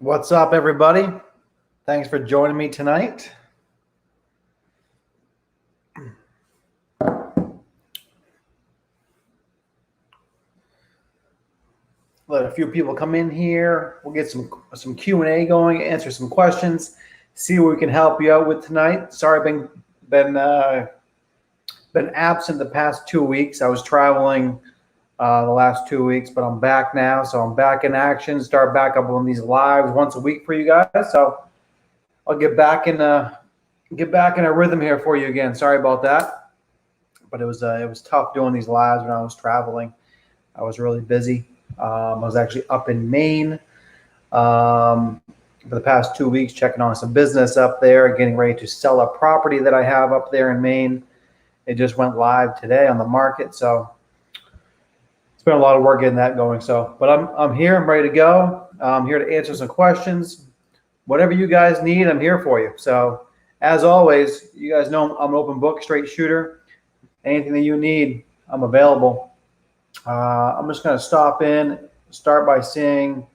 What's up, everybody? Thanks for joining me tonight. Let a few people come in here. We'll get some Q&A going, answer some questions, see what we can help you out with tonight. Sorry, I've been absent the past 2 weeks. I was traveling the last 2 weeks, but I'm back now, so I'm back in action. Start back up on these lives once a week for you guys. So I'll get back in a rhythm here for you again. Sorry about that, but it was tough doing these lives when I was traveling. I was really busy. I was actually up in Maine for the past 2 weeks, checking on some business up there, getting ready to sell a property that I have up there in Maine. It just went live today on the market, so it's been a lot of work getting that going. So, but I'm here. I'm ready to go. I'm here to answer some questions. Whatever you guys need, I'm here for you. So, as always, you guys know I'm an open book, straight shooter. Anything that you need, I'm available. I'm just going to start by seeing a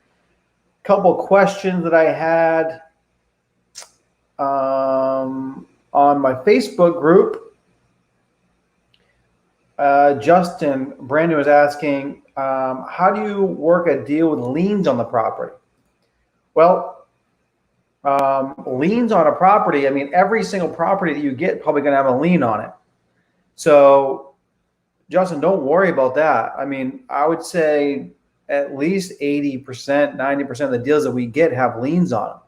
couple questions that I had on my Facebook group. Justin Brandon was asking, how do you work a deal with liens on the property? Well, liens on a property, I mean, every single property that you get probably going to have a lien on it. So, Justin, don't worry about that. I mean, I would say at least 80%, 90% of the deals that we get have liens on them.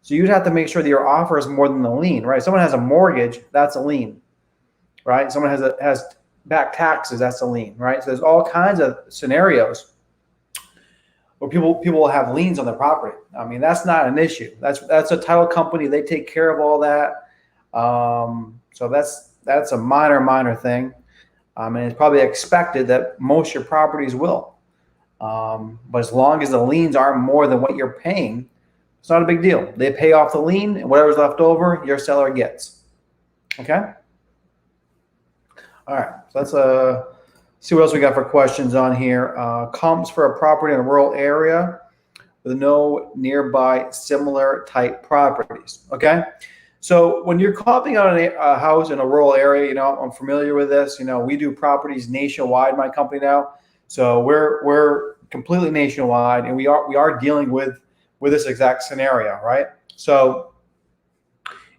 So you'd have to make sure that your offer is more than the lien, right? Someone has a mortgage, that's a lien, right? Someone has back taxes, that's a lien, right? So there's all kinds of scenarios where people will have liens on their property. I mean, that's not an issue. That's a title company. They take care of all that. So that's a minor thing. And it's probably expected that most of your properties will. But as long as the liens aren't more than what you're paying, it's not a big deal. They pay off the lien, and whatever's left over, your seller gets. Okay? All right. So let's see what else we got for questions on here. Comps for a property in a rural area with no nearby similar type properties. Okay? So when you're comping out a house in a rural area, you know, I'm familiar with this. You know, we do properties nationwide, my company now. So we're completely nationwide, and we are dealing with this exact scenario, right? So,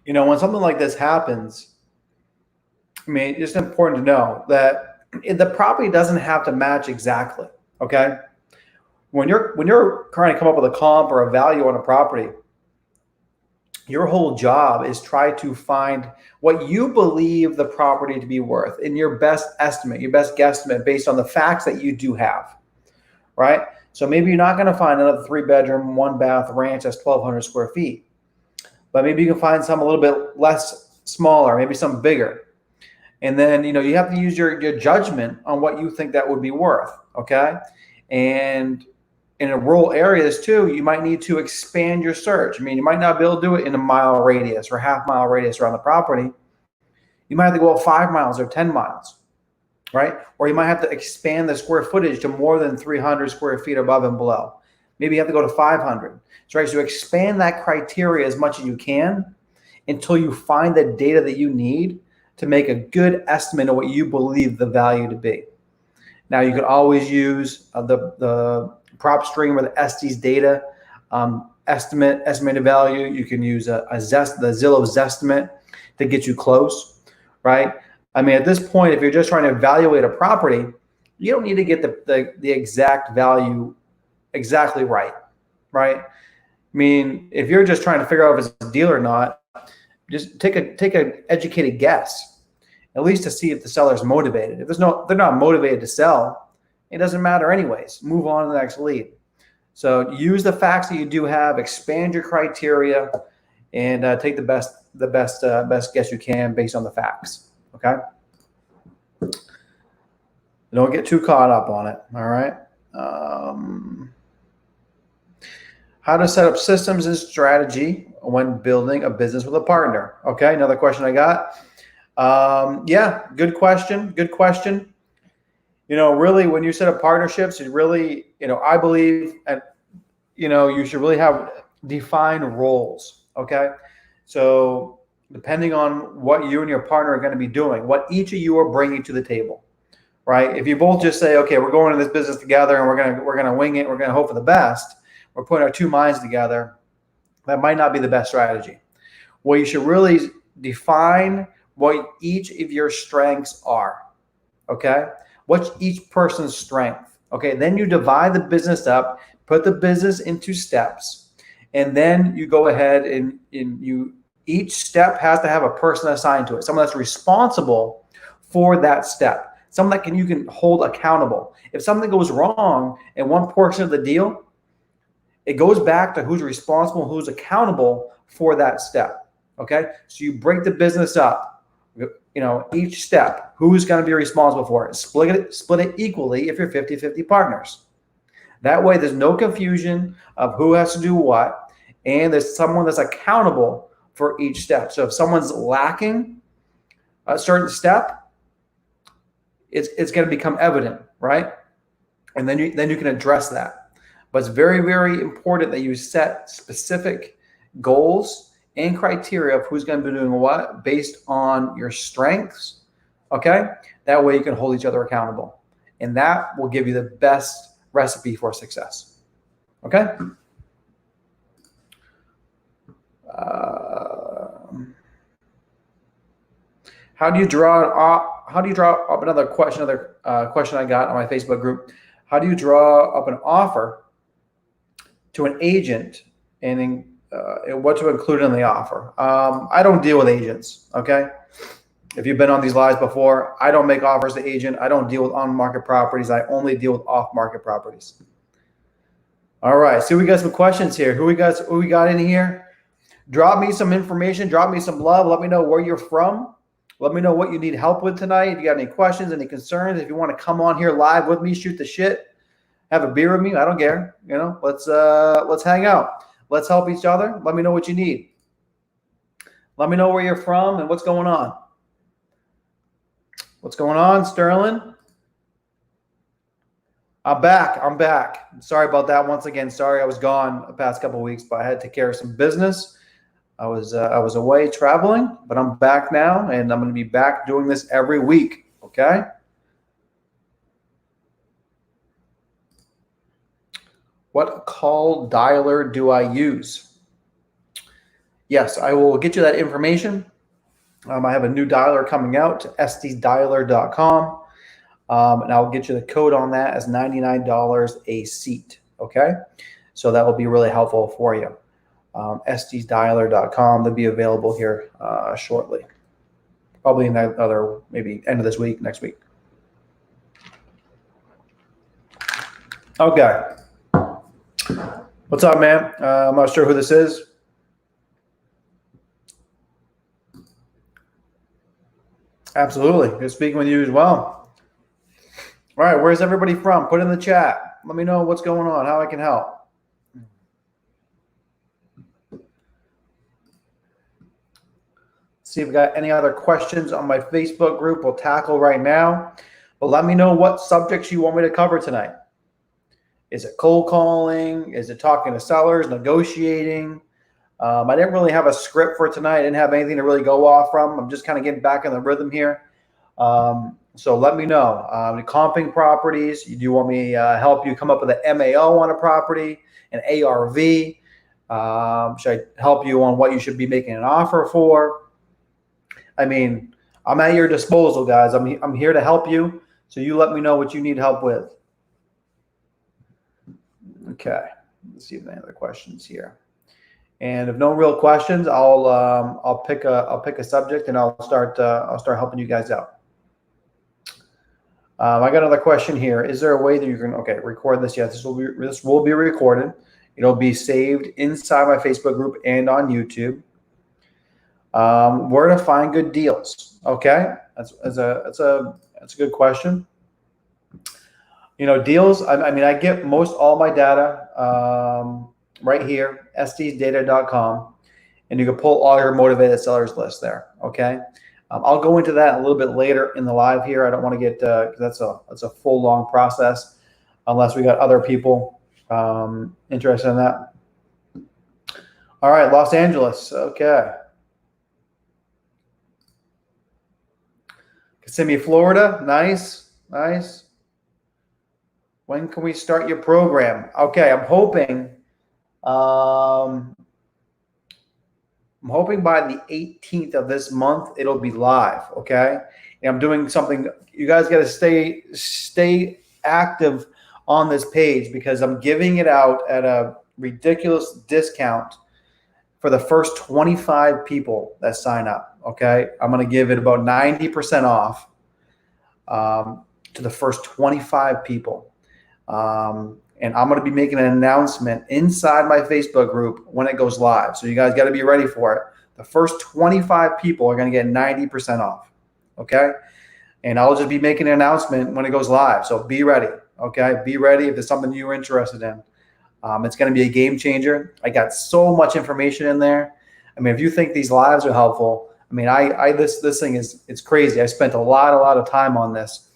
you know, when something like this happens, I mean, it's important to know that the property doesn't have to match exactly, okay? When you're trying to come up with a comp or a value on a property, your whole job is try to find what you believe the property to be worth in your best estimate, your best guesstimate based on the facts that you do have, right? So maybe you're not going to find another 3-bedroom, 1-bath ranch that's 1,200 square feet, but maybe you can find some a little bit less smaller, maybe some bigger. And then, you know, you have to use your judgment on what you think that would be worth, okay? And in rural areas too, you might need to expand your search. I mean, you might not be able to do it in a mile radius or half-mile radius around the property. You might have to go out 5 miles or 10 miles, right? Or you might have to expand the square footage to more than 300 square feet above and below. Maybe you have to go to 500. So, right, so expand that criteria as much as you can until you find the data that you need to make a good estimate of what you believe the value to be. Now, you can always use the prop stream or the Estes data estimated value. You can use the Zillow Zestimate to get you close, right? I mean, at this point, if you're just trying to evaluate a property, you don't need to get the exact value exactly right? I mean, if you're just trying to figure out if it's a deal or not, just take an educated guess, at least to see if the seller's motivated. If they're not motivated to sell, it doesn't matter anyways. Move on to the next lead. So use the facts that you do have, expand your criteria, and take the best guess you can based on the facts. Okay. Don't get too caught up on it. All right. How to set up systems and strategy when building a business with a partner. Okay. Another question I got. Yeah. Good question. You know, really, when you set up partnerships, it really, you know, I believe, and you should really have defined roles. Okay. So depending on what you and your partner are going to be doing, what each of you are bringing to the table, right? If you both just say, okay, we're going into this business together and we're gonna wing it, we're gonna hope for the best, we're putting our two minds together, that might not be the best strategy. Well, you should really define what each of your strengths are. Okay, what's each person's strength? Okay, then you divide the business up, put the business into steps, and then you go ahead and each step has to have a person assigned to it, someone that's responsible for that step, someone that you can hold accountable. If something goes wrong in one portion of the deal, it goes back to who's responsible, who's accountable for that step. Okay, so you break the business up. Each step, who's going to be responsible for it? Split it equally if you're 50-50 partners. That way, there's no confusion of who has to do what, and there's someone that's accountable for each step. So if someone's lacking a certain step, it's going to become evident, right? And then you can address that. But it's very, very important that you set specific goals and criteria of who's going to be doing what based on your strengths. Okay, that way you can hold each other accountable, and that will give you the best recipe for success. Okay. How do you draw up another question I got on my Facebook group? How do you draw up an offer to an agent and what to include in the offer? I don't deal with agents. Okay. If you've been on these lives before, I don't make offers to agent. I don't deal with on-market properties. I only deal with off-market properties. All right. So we got some questions here. Who we got in here? Drop me some information. Drop me some love. Let me know where you're from. Let me know what you need help with tonight. If you got any questions, any concerns, if you want to come on here live with me, shoot the shit, have a beer with me. I don't care. Let's hang out. Let's help each other. Let me know what you need. Let me know where you're from and what's going on. What's going on, Sterling? I'm back. Sorry about that. Once again, sorry I was gone the past couple of weeks, but I had to take care of some business. I was away traveling, but I'm back now, and I'm going to be back doing this every week. Okay. What call dialer do I use? Yes, I will get you that information. I have a new dialer coming out, estesdialer.com, and I'll get you the code on that as $99 a seat. Okay, so that will be really helpful for you. estesdialer.com. They'll be available here shortly, probably in another maybe end of this week, next week. Okay. What's up, man? I'm not sure who this is. Absolutely. Good speaking with you as well. All right. Where's everybody from? Put in the chat. Let me know what's going on, how I can help. See if we got any other questions on my Facebook group we'll tackle right now. But let me know what subjects you want me to cover tonight. Is it cold calling? Is it talking to sellers, negotiating? I didn't really have a script for tonight. I didn't have anything to really go off from. I'm just kind of getting back in the rhythm here. So let me know. Comping properties. Do you want me to help you come up with an MAO on a property, an ARV? Should I help you on what you should be making an offer for? I mean, I'm at your disposal, guys. I'm here to help you. So you let me know what you need help with. Okay. Let's see if there are any other questions here. And if no real questions, I'll pick a subject and I'll start helping you guys out. I got another question here. Is there a way that you can record this? Yes, this will be recorded. It'll be saved inside my Facebook group and on YouTube. Where to find good deals? Okay, that's a good question. Deals. I mean, I get most all my data right here, estesdata.com, and you can pull all your motivated sellers list there. Okay, I'll go into that a little bit later in the live here. I don't want to get that's a full long process unless we got other people Interested in that. All right, Los Angeles. Okay. Kissimmee, Florida. Nice, nice. When can we start your program? Okay, I'm hoping by the 18th of this month it'll be live. Okay, and I'm doing something. You guys got to stay active on this page because I'm giving it out at a ridiculous discount for the first 25 people that sign up. Okay, I'm going to give it about 90% off to the first 25 people. And I'm going to be making an announcement inside my Facebook group when it goes live. So you guys got to be ready for it. The first 25 people are going to get 90% off. Okay. And I'll just be making an announcement when it goes live. So be ready. Okay. Be ready if there's something you're interested in. It's going to be a game changer. I got so much information in there. I mean, if you think these lives are helpful, I mean, this thing it's crazy. I spent a lot of time on this.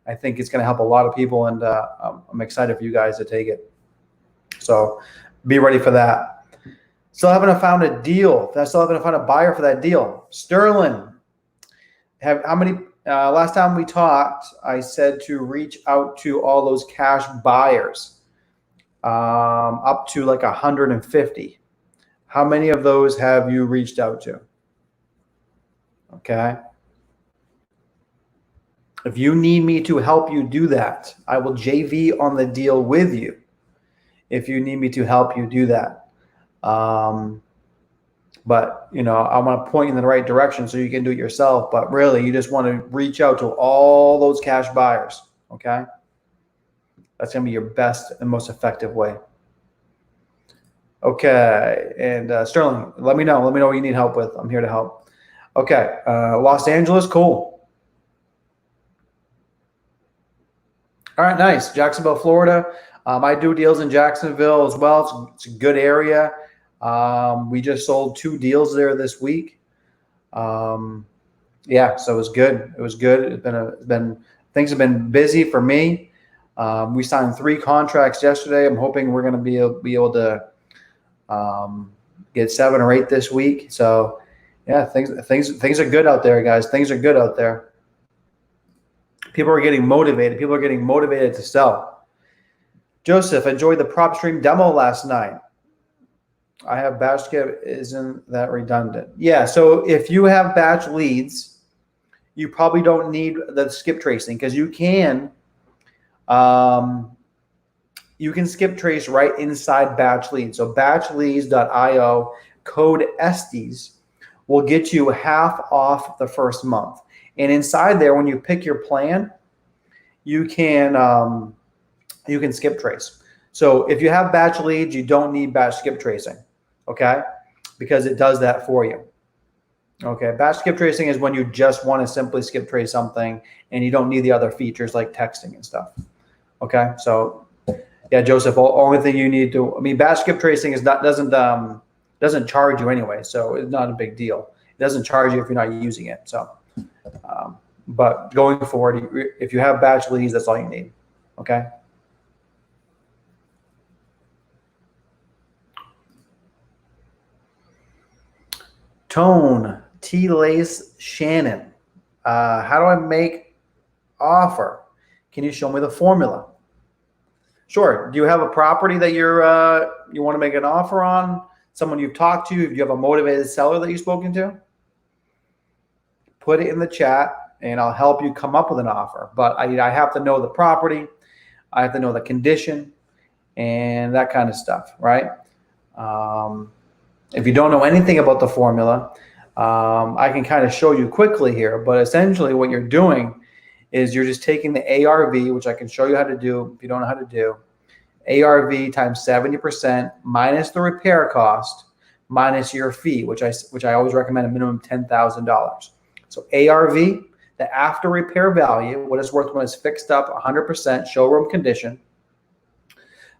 I think it's going to help a lot of people, and I'm excited for you guys to take it. So be ready for that. Still haven't found a deal. I still haven't found a buyer for that deal. Sterling, last time we talked, I said to reach out to all those cash buyers, up to like 150. How many of those have you reached out to? Okay. If you need me to help you do that, I will JV on the deal with you. If you need me to help you do that. But, I want to point you in the right direction so you can do it yourself. But really, you just want to reach out to all those cash buyers. Okay. That's going to be your best and most effective way. Okay. And Sterling, let me know. Let me know what you need help with. I'm here to help. Okay. Los Angeles, cool. All right, nice. Jacksonville, Florida. I do deals in Jacksonville as well. It's a good area. We just sold 2 deals there this week. Yeah, so it was good. It was good. Things have been busy for me. We signed 3 contracts yesterday. I'm hoping we're going to be able to get 7 or 8 this week. So yeah, things are good out there, guys. Things are good out there. People are getting motivated. People are getting motivated to sell. Joseph, enjoyed the prop stream demo last night. I have batch skip. Isn't that redundant? Yeah. So if you have batch leads, you probably don't need the skip tracing because you can skip trace right inside batch leads. So batchleads.io code Estes will get you half off the first month. And inside there, when you pick your plan, you can skip trace. So if you have batch leads, you don't need batch skip tracing, okay? Because it does that for you. Okay, batch skip tracing is when you just want to simply skip trace something and you don't need the other features like texting and stuff. Okay, so yeah, Joseph, only thing you need to, batch skip tracing doesn't charge you anyway, so it's not a big deal. It doesn't charge you if you're not using it. So. But going forward, if you have batch leads, that's all you need. Okay. Tone T Lace Shannon. How do I make offer? Can you show me the formula? Sure. Do you have a property that you want to make an offer on? Someone you've talked to? Do you have a motivated seller that you've spoken to? Put it in the chat and I'll help you come up with an offer. But I have to know the property. I have to know the condition and that kind of stuff, right? If you don't know anything about the formula, I can kind of show you quickly here. But essentially what you're doing is you're just taking the ARV, which I can show you how to do if you don't know how to do. ARV times 70% minus the repair cost minus your fee, which I always recommend a minimum $10,000. So ARV, the after repair value, what it's worth when it's fixed up 100% showroom condition,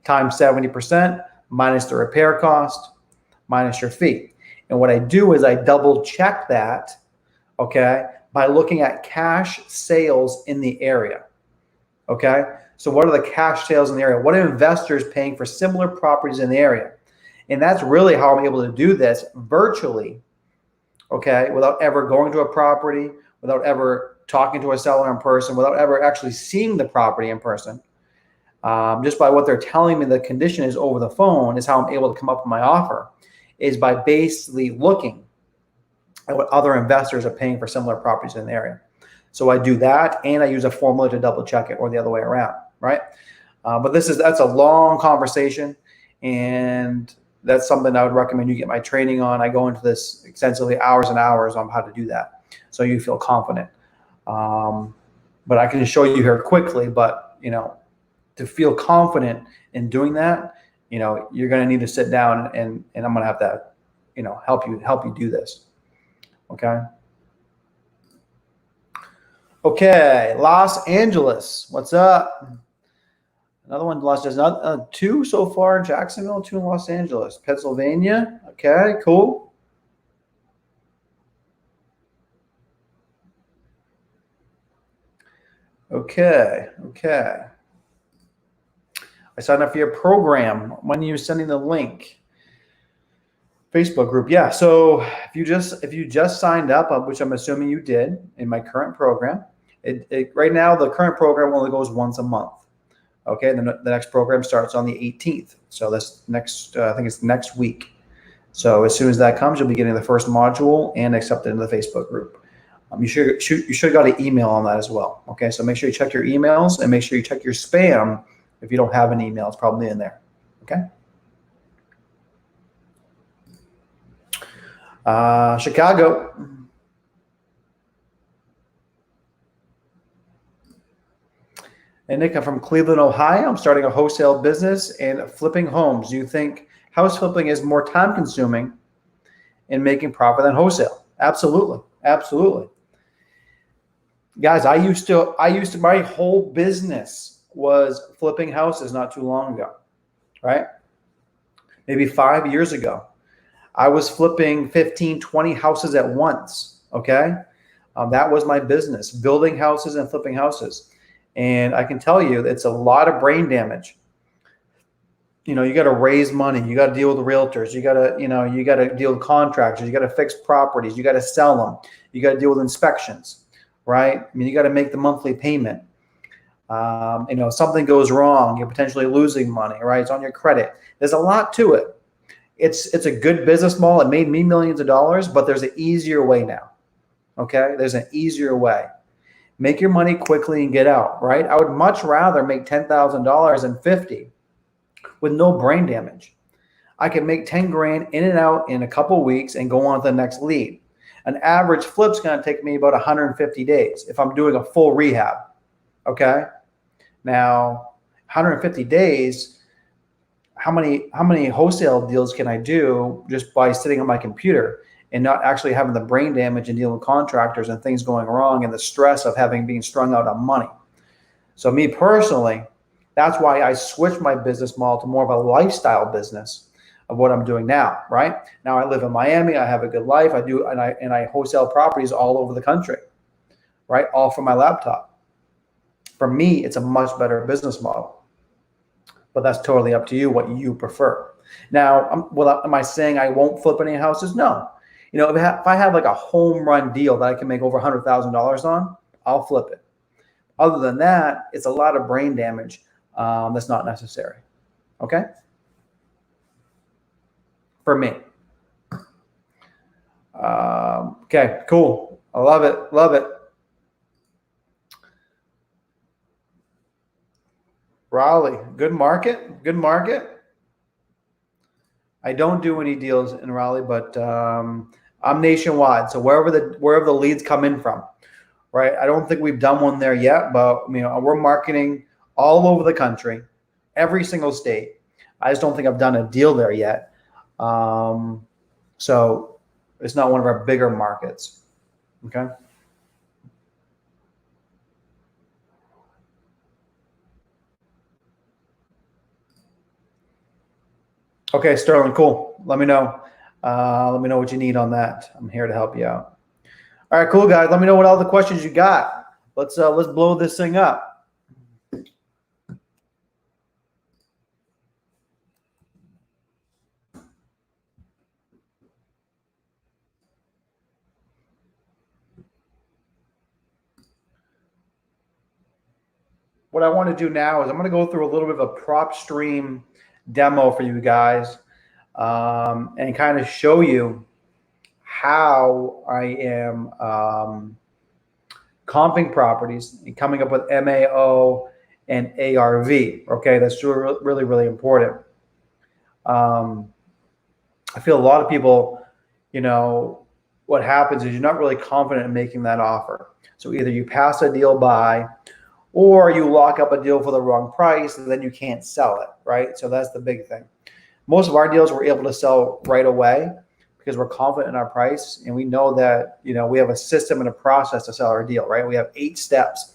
times 70% minus the repair cost minus your fee. And what I do is I double check that, okay, by looking at cash sales in the area, okay? So what are the cash sales in the area? What are investors paying for similar properties in the area? And that's really how I'm able to do this virtually, okay, without ever going to a property, without ever talking to a seller in person, without ever actually seeing the property in person. Just by what they're telling me the condition is over the phone is how I'm able to come up with my offer, is by basically looking at what other investors are paying for similar properties in the area. So I do that, and I use a formula to double check it, or the other way around, right? But that's a long conversation, and that's something I would recommend you get my training on. I go into this extensively, hours and hours on how to do that, so you feel confident. But I can just show you here quickly. But to feel confident in doing that, you're going to need to sit down, and I'm going to have to, help you do this. Okay. Okay, Los Angeles, what's up? Another one, there's two so far in Jacksonville, two in Los Angeles. Pennsylvania, okay, cool. Okay. I signed up for your program. When are you sending the link? Facebook group, yeah. So if you just signed up, which I'm assuming you did, in my current program, right now the current program only goes once a month. Okay, the next program starts on the 18th. So that's next, I think it's next week. So as soon as that comes, you'll be getting the first module and accepted into the Facebook group. You should have got an email on that as well. Okay, so make sure you check your emails, and make sure you check your spam. If you don't have an email, it's probably in there. Okay. Chicago. And Nick, I'm from Cleveland, Ohio. I'm starting a wholesale business and flipping homes. Do you think house flipping is more time consuming in making profit than wholesale? Absolutely. Guys, I used to, my whole business was flipping houses not too long ago, right? Maybe 5 years ago. I was flipping 15, 20 houses at once, okay? That was my business, building houses and flipping houses. And I can tell you, it's a lot of brain damage. You got to raise money. You got to deal with realtors. You got to deal with contractors. You got to fix properties. You got to sell them. You got to deal with inspections, right? I mean, you got to make the monthly payment. Something goes wrong, you're potentially losing money, right? It's on your credit. There's a lot to it. It's a good business model. It made me millions of dollars, but there's an easier way now. Okay, there's an easier way. Make your money quickly and get out, right? I would much rather make $10,000 than 50 with no brain damage. I can make 10 grand in and out in a couple of weeks and go on to the next lead. An average flip's going to take me about 150 days if I'm doing a full rehab. Okay, now 150 days. How many wholesale deals can I do just by sitting on my computer and not actually having the brain damage and dealing with contractors and things going wrong and the stress of being strung out on money? So me personally, that's why I switched my business model to more of a lifestyle business of what I'm doing now, right? Now I live in Miami, I have a good life, and I wholesale properties all over the country, right? All from my laptop. For me, it's a much better business model. But that's totally up to you, what you prefer. Now, am I saying I won't flip any houses? No. If I have like a home run deal that I can make over $100,000 on, I'll flip it. Other than that, it's a lot of brain damage that's not necessary. Okay? For me. Okay, cool. I love it. Raleigh, good market. I don't do any deals in Raleigh, but I'm nationwide. So wherever the leads come in from, right? I don't think we've done one there yet, but we're marketing all over the country, every single state. I just don't think I've done a deal there yet. So it's not one of our bigger markets. Okay. Okay, Sterling, cool. Let me know. Let me know what you need on that. I'm here to help you out. All right, cool, guys. Let me know what all the questions you got. Let's blow this thing up. what I want to do now is I'm going to go through a little bit of a prop stream demo for you guys, and kind of show you how I am comping properties and coming up with MAO and ARV. Okay, that's really, really important. I feel a lot of people, what happens is you're not really confident in making that offer. So either you pass a deal by, or you lock up a deal for the wrong price and then you can't sell it, right? So that's the big thing. Most of our deals we're able to sell right away because we're confident in our price, and we know that, we have a system and a process to sell our deal, right? We have 8 steps.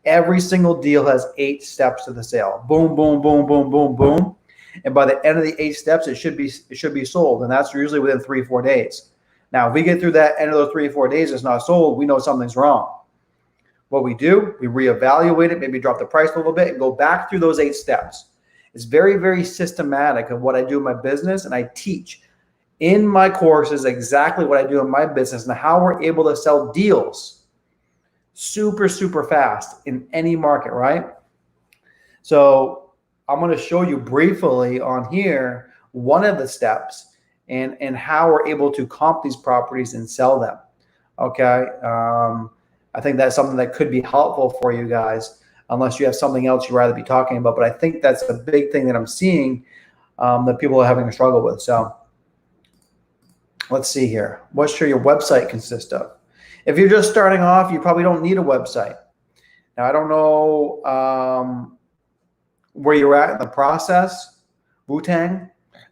Every single deal has 8 steps to the sale. Boom, boom, boom, boom, boom, boom. And by the end of the 8 steps, it should be sold. And that's usually within 3-4 days. Now, if we get through that end of those 3 or 4 days, it's not sold, we know something's wrong. What we do, we reevaluate it, maybe drop the price a little bit and go back through those 8 steps. It's very, very systematic of what I do in my business, and I teach in my courses exactly what I do in my business and how we're able to sell deals super, super fast in any market, right? So I'm going to show you briefly on here one of the steps and how we're able to comp these properties and sell them. Okay. I think that's something that could be helpful for you guys, unless you have something else you'd rather be talking about. But I think that's a big thing that I'm seeing that people are having a struggle with. So let's see here. What should your website consist of? If you're just starting off, you probably don't need a website. Now, I don't know where you're at in the process, Wu-Tang,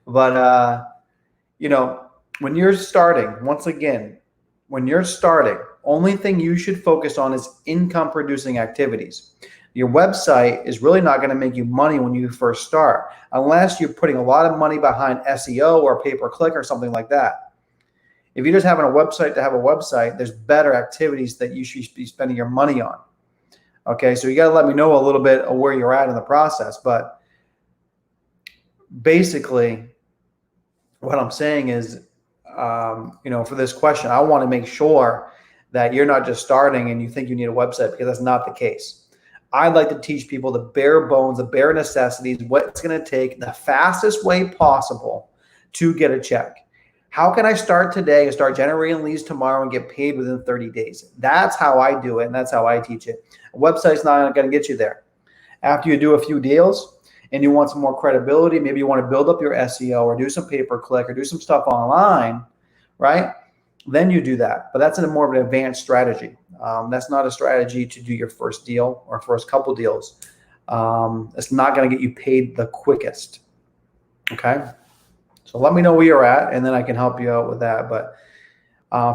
but when you're starting, once again, when you're starting, only thing you should focus on is income producing activities. Your website is really not going to make you money when you first start, unless you're putting a lot of money behind SEO or pay-per-click or something like that. If you're just having a website to have a website, there's better activities that you should be spending your money on. Okay, so you got to let me know a little bit of where you're at in the process. But basically, what I'm saying is, for this question, I want to make sure that you're not just starting and you think you need a website, because that's not the case. I'd like to teach people the bare bones, the bare necessities, what it's going to take, the fastest way possible to get a check. How can I start today and start generating leads tomorrow and get paid within 30 days? That's how I do it, and that's how I teach it. A website's not going to get you there. After you do a few deals and you want some more credibility, maybe you want to build up your SEO or do some pay-per-click or do some stuff online, right? Then you do that. But that's more of an advanced strategy. That's not a strategy to do your first deal or first couple deals. It's not going to get you paid the quickest. Okay? So let me know where you're at, and then I can help you out with that. But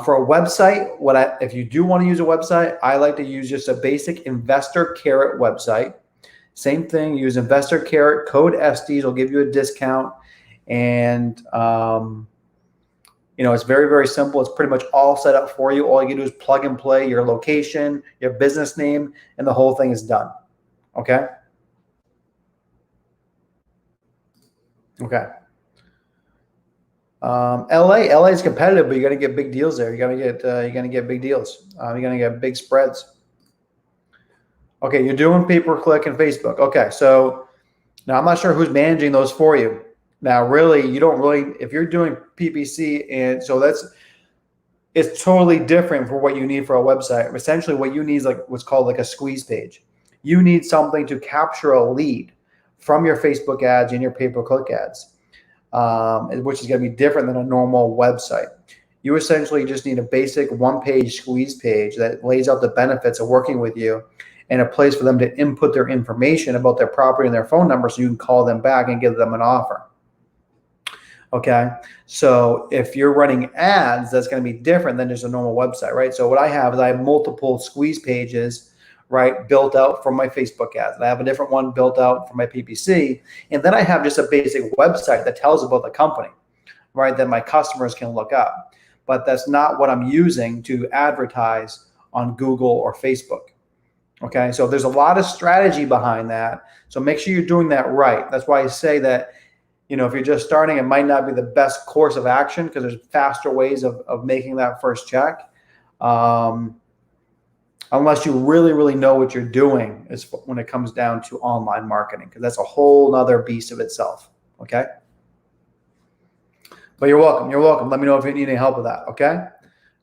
for a website, if you do want to use a website, I like to use just a basic Investor Carrot website. Same thing, use Investor Carrot, code Estes will give you a discount. And it's very, very simple. It's pretty much all set up for you. All you can do is plug and play your location, your business name, and the whole thing is done. Okay? Okay. LA is competitive, but you're going to get big deals there. You're going to get big deals. You're going to get big spreads. Okay, you're doing pay-per-click and Facebook. Okay, so now I'm not sure who's managing those for you. Now, really, you don't really, if you're doing PPC, and so it's totally different for what you need for a website. Essentially, what you need is like what's called like a squeeze page. You need something to capture a lead from your Facebook ads and your pay-per-click ads, which is going to be different than a normal website. You essentially just need a basic one-page squeeze page that lays out the benefits of working with you, and a place for them to input their information about their property and their phone number so you can call them back and give them an offer. Okay, so if you're running ads, that's going to be different than just a normal website, right? So what I have is I have multiple squeeze pages, right, built out for my Facebook ads. I have a different one built out for my PPC, and then I have just a basic website that tells about the company, right, that my customers can look up. But that's not what I'm using to advertise on Google or Facebook. Okay, so there's a lot of strategy behind that. So make sure you're doing that right. That's why I say that, if you're just starting, it might not be the best course of action, because there's faster ways of making that first check. unless you really, really know what you're doing is when it comes down to online marketing, because that's a whole nother beast of itself. Okay. But you're welcome. You're welcome. Let me know if you need any help with that. Okay.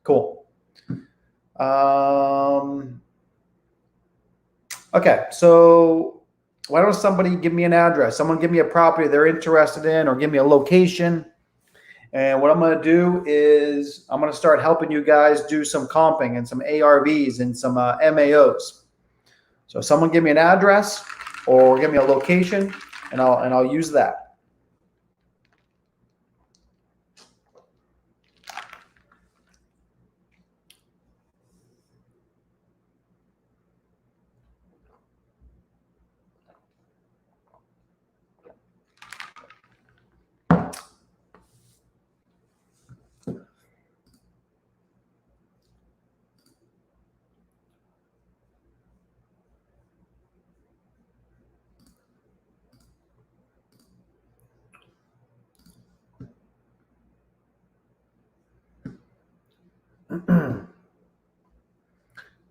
Cool. Okay. So why don't somebody give me an address? Someone give me a property they're interested in, or give me a location. And what I'm going to do is I'm going to start helping you guys do some comping and some ARVs and some MAOs. So someone give me an address or give me a location, and I'll use that.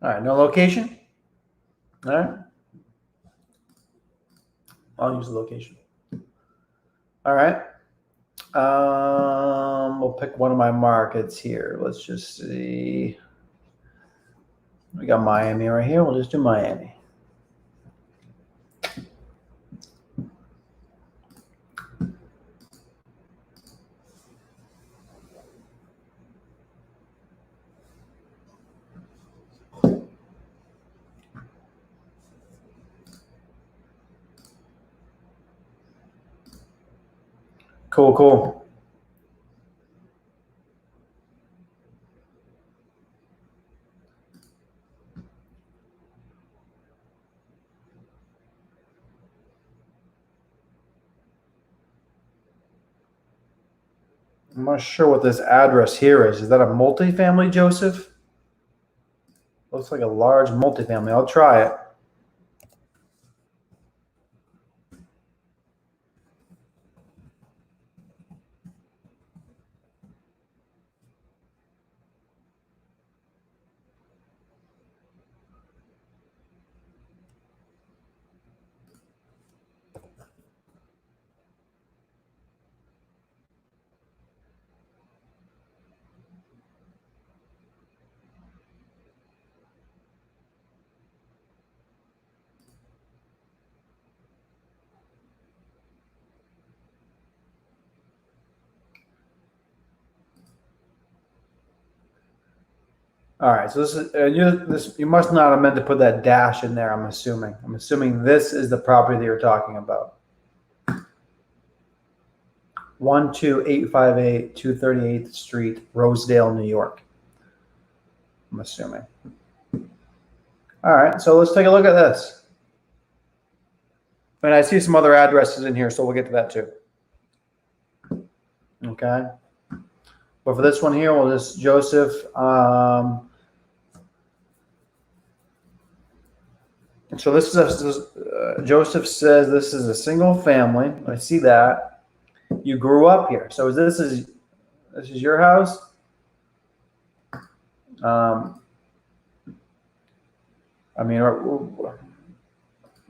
All right, no location. All right. I'll use the location. All right. We'll pick one of my markets here. Let's just see. We got Miami right here. We'll just do Miami. Cool, cool. I'm not sure what this address here is. Is that a multifamily, Joseph? Looks like a large multifamily. I'll try it. All right, so this is you must not have meant to put that dash in there. I'm assuming this is the property that you're talking about. 12858 238th Street, Rosedale, New York. I'm assuming. All right, so let's take a look at this. And I see some other addresses in here, so we'll get to that too. Okay. But for this one here, we'll just Joseph. So this is Joseph says this is a single family. I see that. You grew up here. So this is your house? I mean, I'm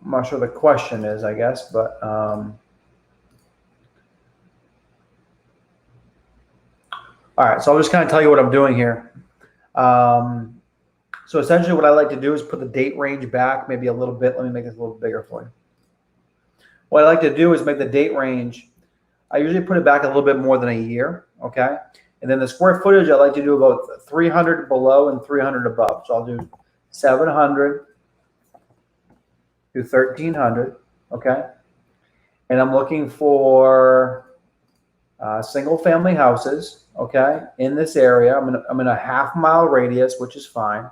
not sure the question is, I guess, but all right, so I'll just kind of tell you what I'm doing here. So essentially what I like to do is put the date range back maybe a little bit. Let me make this a little bigger for you. What I like to do is make the date range, I usually put it back a little bit more than a year, okay? And then the square footage, I like to do about 300 below and 300 above. So I'll do 700 to 1300, okay? And I'm looking for single family houses, okay, in this area. I'm in a half-mile radius, which is fine.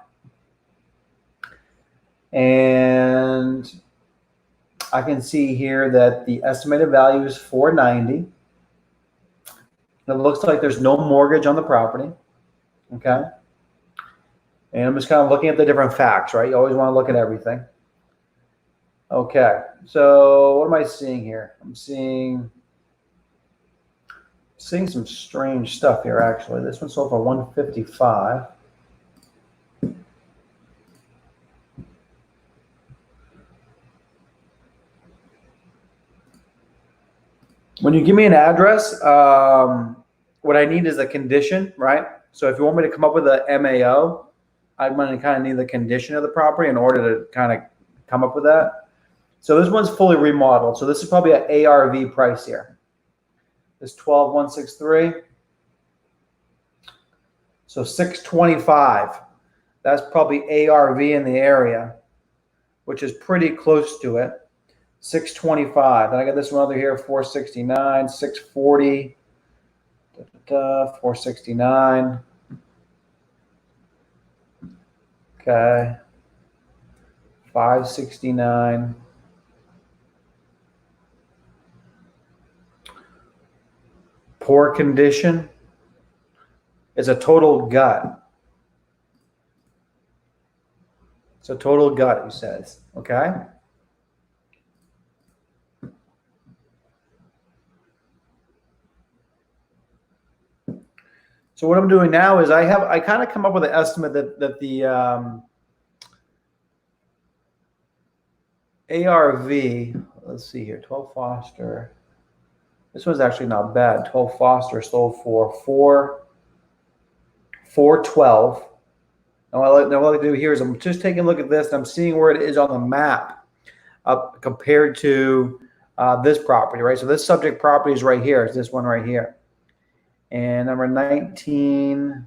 And I can see here that the estimated value is $490. It looks like there's no mortgage on the property, okay? And I'm just kind of looking at the different facts, right? You always want to look at everything. Okay, so what am I seeing here? I'm seeing some strange stuff here, actually. This one sold for $155. When you give me an address, what I need is a condition, right? So if you want me to come up with a MAO, I'm going to kind of need the condition of the property in order to kind of come up with that. So this one's fully remodeled. So this is probably an ARV price here. This 12163. So 625. That's probably ARV in the area, which is pretty close to it. 625. Then I got this one over here, 469, 640, 469. Okay. 569. Poor condition. It's a total gut. It's a total gut, he says. Okay. So what I'm doing now is I kind of come up with an estimate that the ARV, let's see here, 12 Foster. This one's actually not bad. 12 Foster sold for $412. Now what I like to do here is I'm just taking a look at this and I'm seeing where it is on the map compared to this property, right? So this subject property is right here. It's this one right here. And number 19,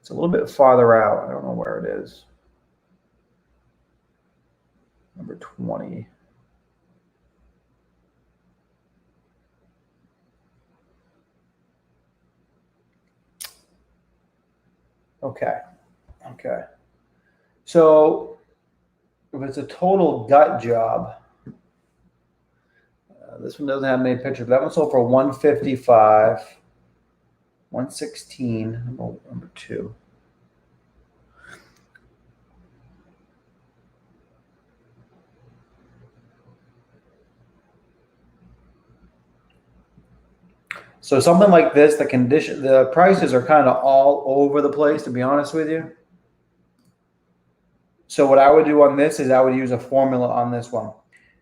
it's a little bit farther out. I don't know where it is. Number 20. Okay. So if it's a total gut job, this one doesn't have many pictures. That one sold for 155, 116, number 2. So something like this, the prices are kind of all over the place, to be honest with you. So what I would do on this is I would use a formula on this one.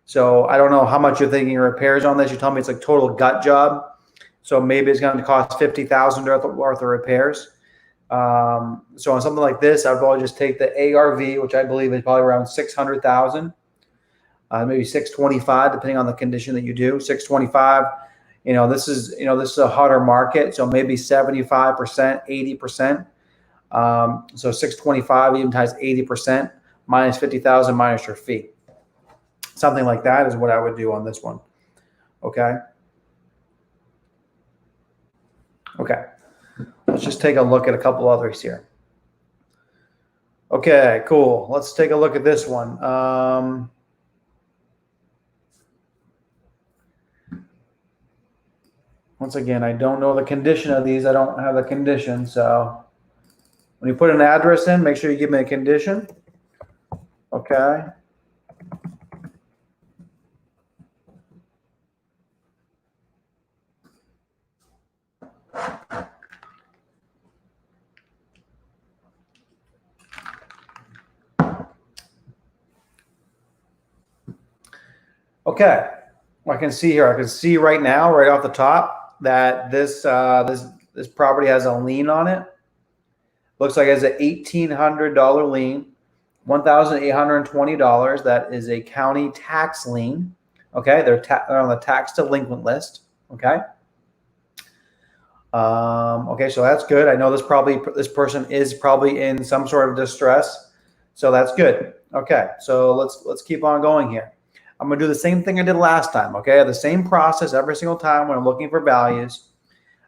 So I don't know how much you're thinking repairs on this. You tell me it's like total gut job. So maybe it's going to cost $50,000 worth of repairs. So on something like this, I'd probably just take the ARV, which I believe is probably around 600,000, maybe 625, depending on the condition that you do. 625. This is a hotter market, so maybe 75%, 80%. So 625 even times 80% minus 50,000 minus your fee. Something like that is what I would do on this one. Okay. Let's just take a look at a couple others here. Okay, cool. Let's take a look at this one. Once again, I don't know the condition of these. I don't have the condition. So when you put an address in, make sure you give me a condition. Okay. Okay. I can see here. I can see right now, right off the top, that this property has a lien on it. Looks like it has an $1,800 lien, $1,820. That is a county tax lien. Okay, they're on the tax delinquent list. Okay. Okay, so that's good. I know this person is probably in some sort of distress, so that's good. Okay, so let's keep on going here. I'm going to do the same thing I did last time, okay? The same process every single time when I'm looking for values.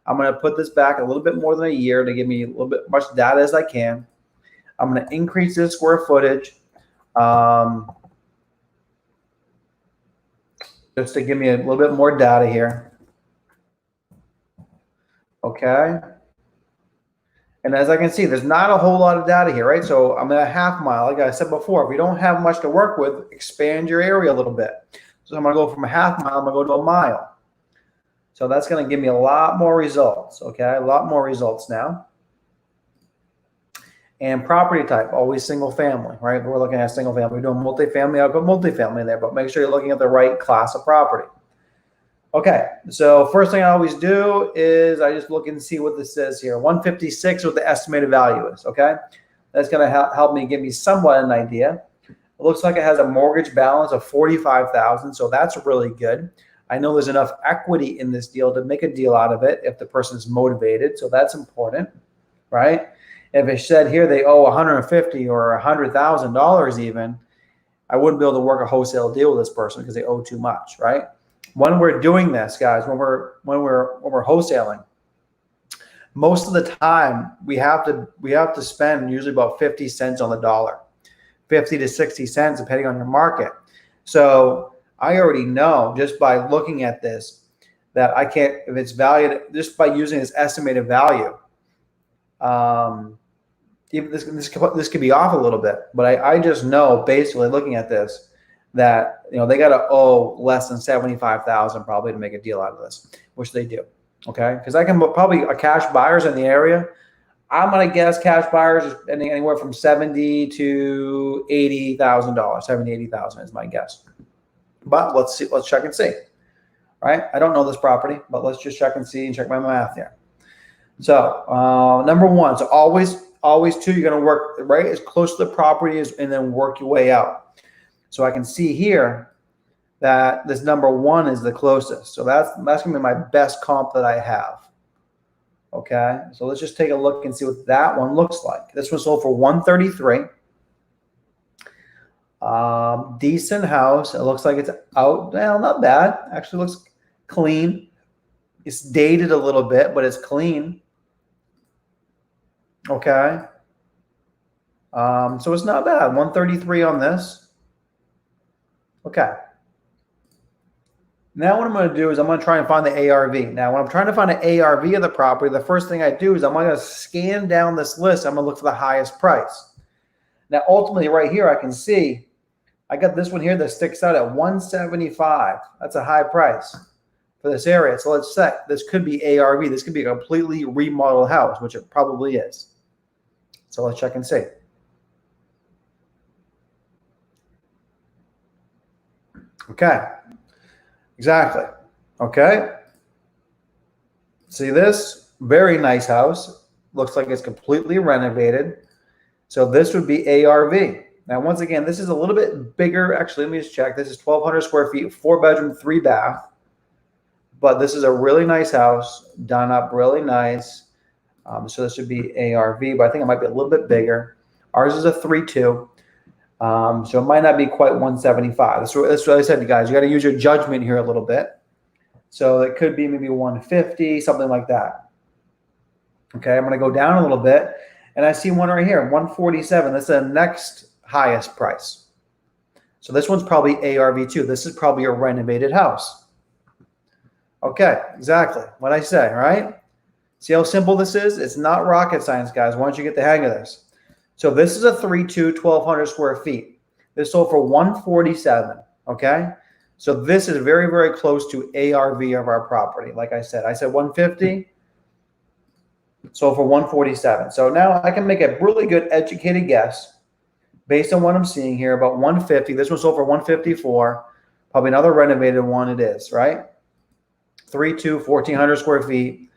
I'm going to put this back a little bit more than a year to give me a little bit much data as I can. I'm going to increase this square footage just to give me a little bit more data here. Okay. And as I can see, there's not a whole lot of data here, right? So I'm at a half mile. Like I said before, if you don't have much to work with, expand your area a little bit. So I'm going to go from a half mile, I'm going to go to a mile. So that's going to give me a lot more results, okay? A lot more results now. And property type, always single family, right? We're looking at single family. We're doing multifamily, I'll put multifamily there, but make sure you're looking at the right class of property. Okay, so first thing I always do is I just look and see what this says here. 156 what the estimated value is, okay? That's gonna help me give me somewhat an idea. It looks like it has a mortgage balance of 45,000, so that's really good. I know there's enough equity in this deal to make a deal out of it if the person's motivated, so that's important, right? If it said here they owe 150 or $100,000 even, I wouldn't be able to work a wholesale deal with this person because they owe too much, right? When we're doing this, guys, when we're wholesaling, most of the time we have to spend usually about 50 cents on the dollar, 50 to 60 cents depending on your market. So I already know just by looking at this that I can't, if it's valued just by using this estimated value, even this could be off a little bit, but I just know basically looking at this that they got to owe less than 75,000 probably to make a deal out of this, which they do. Okay, because I can probably cash buyers in the area. I'm gonna guess cash buyers is anywhere from $70,000 to $80,000. 70, 80,000 is my guess. But let's see. Let's check and see. Right? I don't know this property, but let's just check and see and check my math here. So number one, so always two, you're gonna work right as close to the property as, and then work your way out. So I can see here that this number one is the closest. So that's gonna be my best comp that I have. Okay, so let's just take a look and see what that one looks like. This one sold for 133. Decent house. It looks like it's out. Well, not bad. Actually looks clean. It's dated a little bit, but it's clean. Okay. So it's not bad. 133 on this. Okay. Now what I'm going to do is I'm going to try and find the ARV. Now when I'm trying to find an ARV of the property, the first thing I do is I'm going to scan down this list. I'm going to look for the highest price. Now ultimately right here I can see I got this one here that sticks out at 175. That's a high price for this area. So let's say this could be ARV. This could be a completely remodeled house, which it probably is. So let's check and see. Okay. Exactly. Okay. See this? Very nice house. Looks like it's completely renovated. So this would be ARV. Now, once again, this is a little bit bigger. Actually, let me just check. This is 1,200 square feet, 4-bedroom, 3-bath. But this is a really nice house, done up really nice. So this would be ARV, but I think it might be a little bit bigger. Ours is a 3.2. So it might not be quite 175. That's what I said to you guys. You got to use your judgment here a little bit. So it could be maybe 150, something like that. Okay, I'm going to go down a little bit, and I see one right here, 147. That's the next highest price. So this one's probably ARV too. This is probably a renovated house. Okay, exactly what I say, right? See how simple this is? It's not rocket science, guys, once you get the hang of this. So this is a 3.2, 1,200 square feet. This sold for 147, okay? So this is very, very close to ARV of our property. Like I said 150, sold for 147. So now I can make a really good educated guess based on what I'm seeing here about 150. This one sold for 154, probably another renovated one it is, right? 3.2, 1,400 square feet.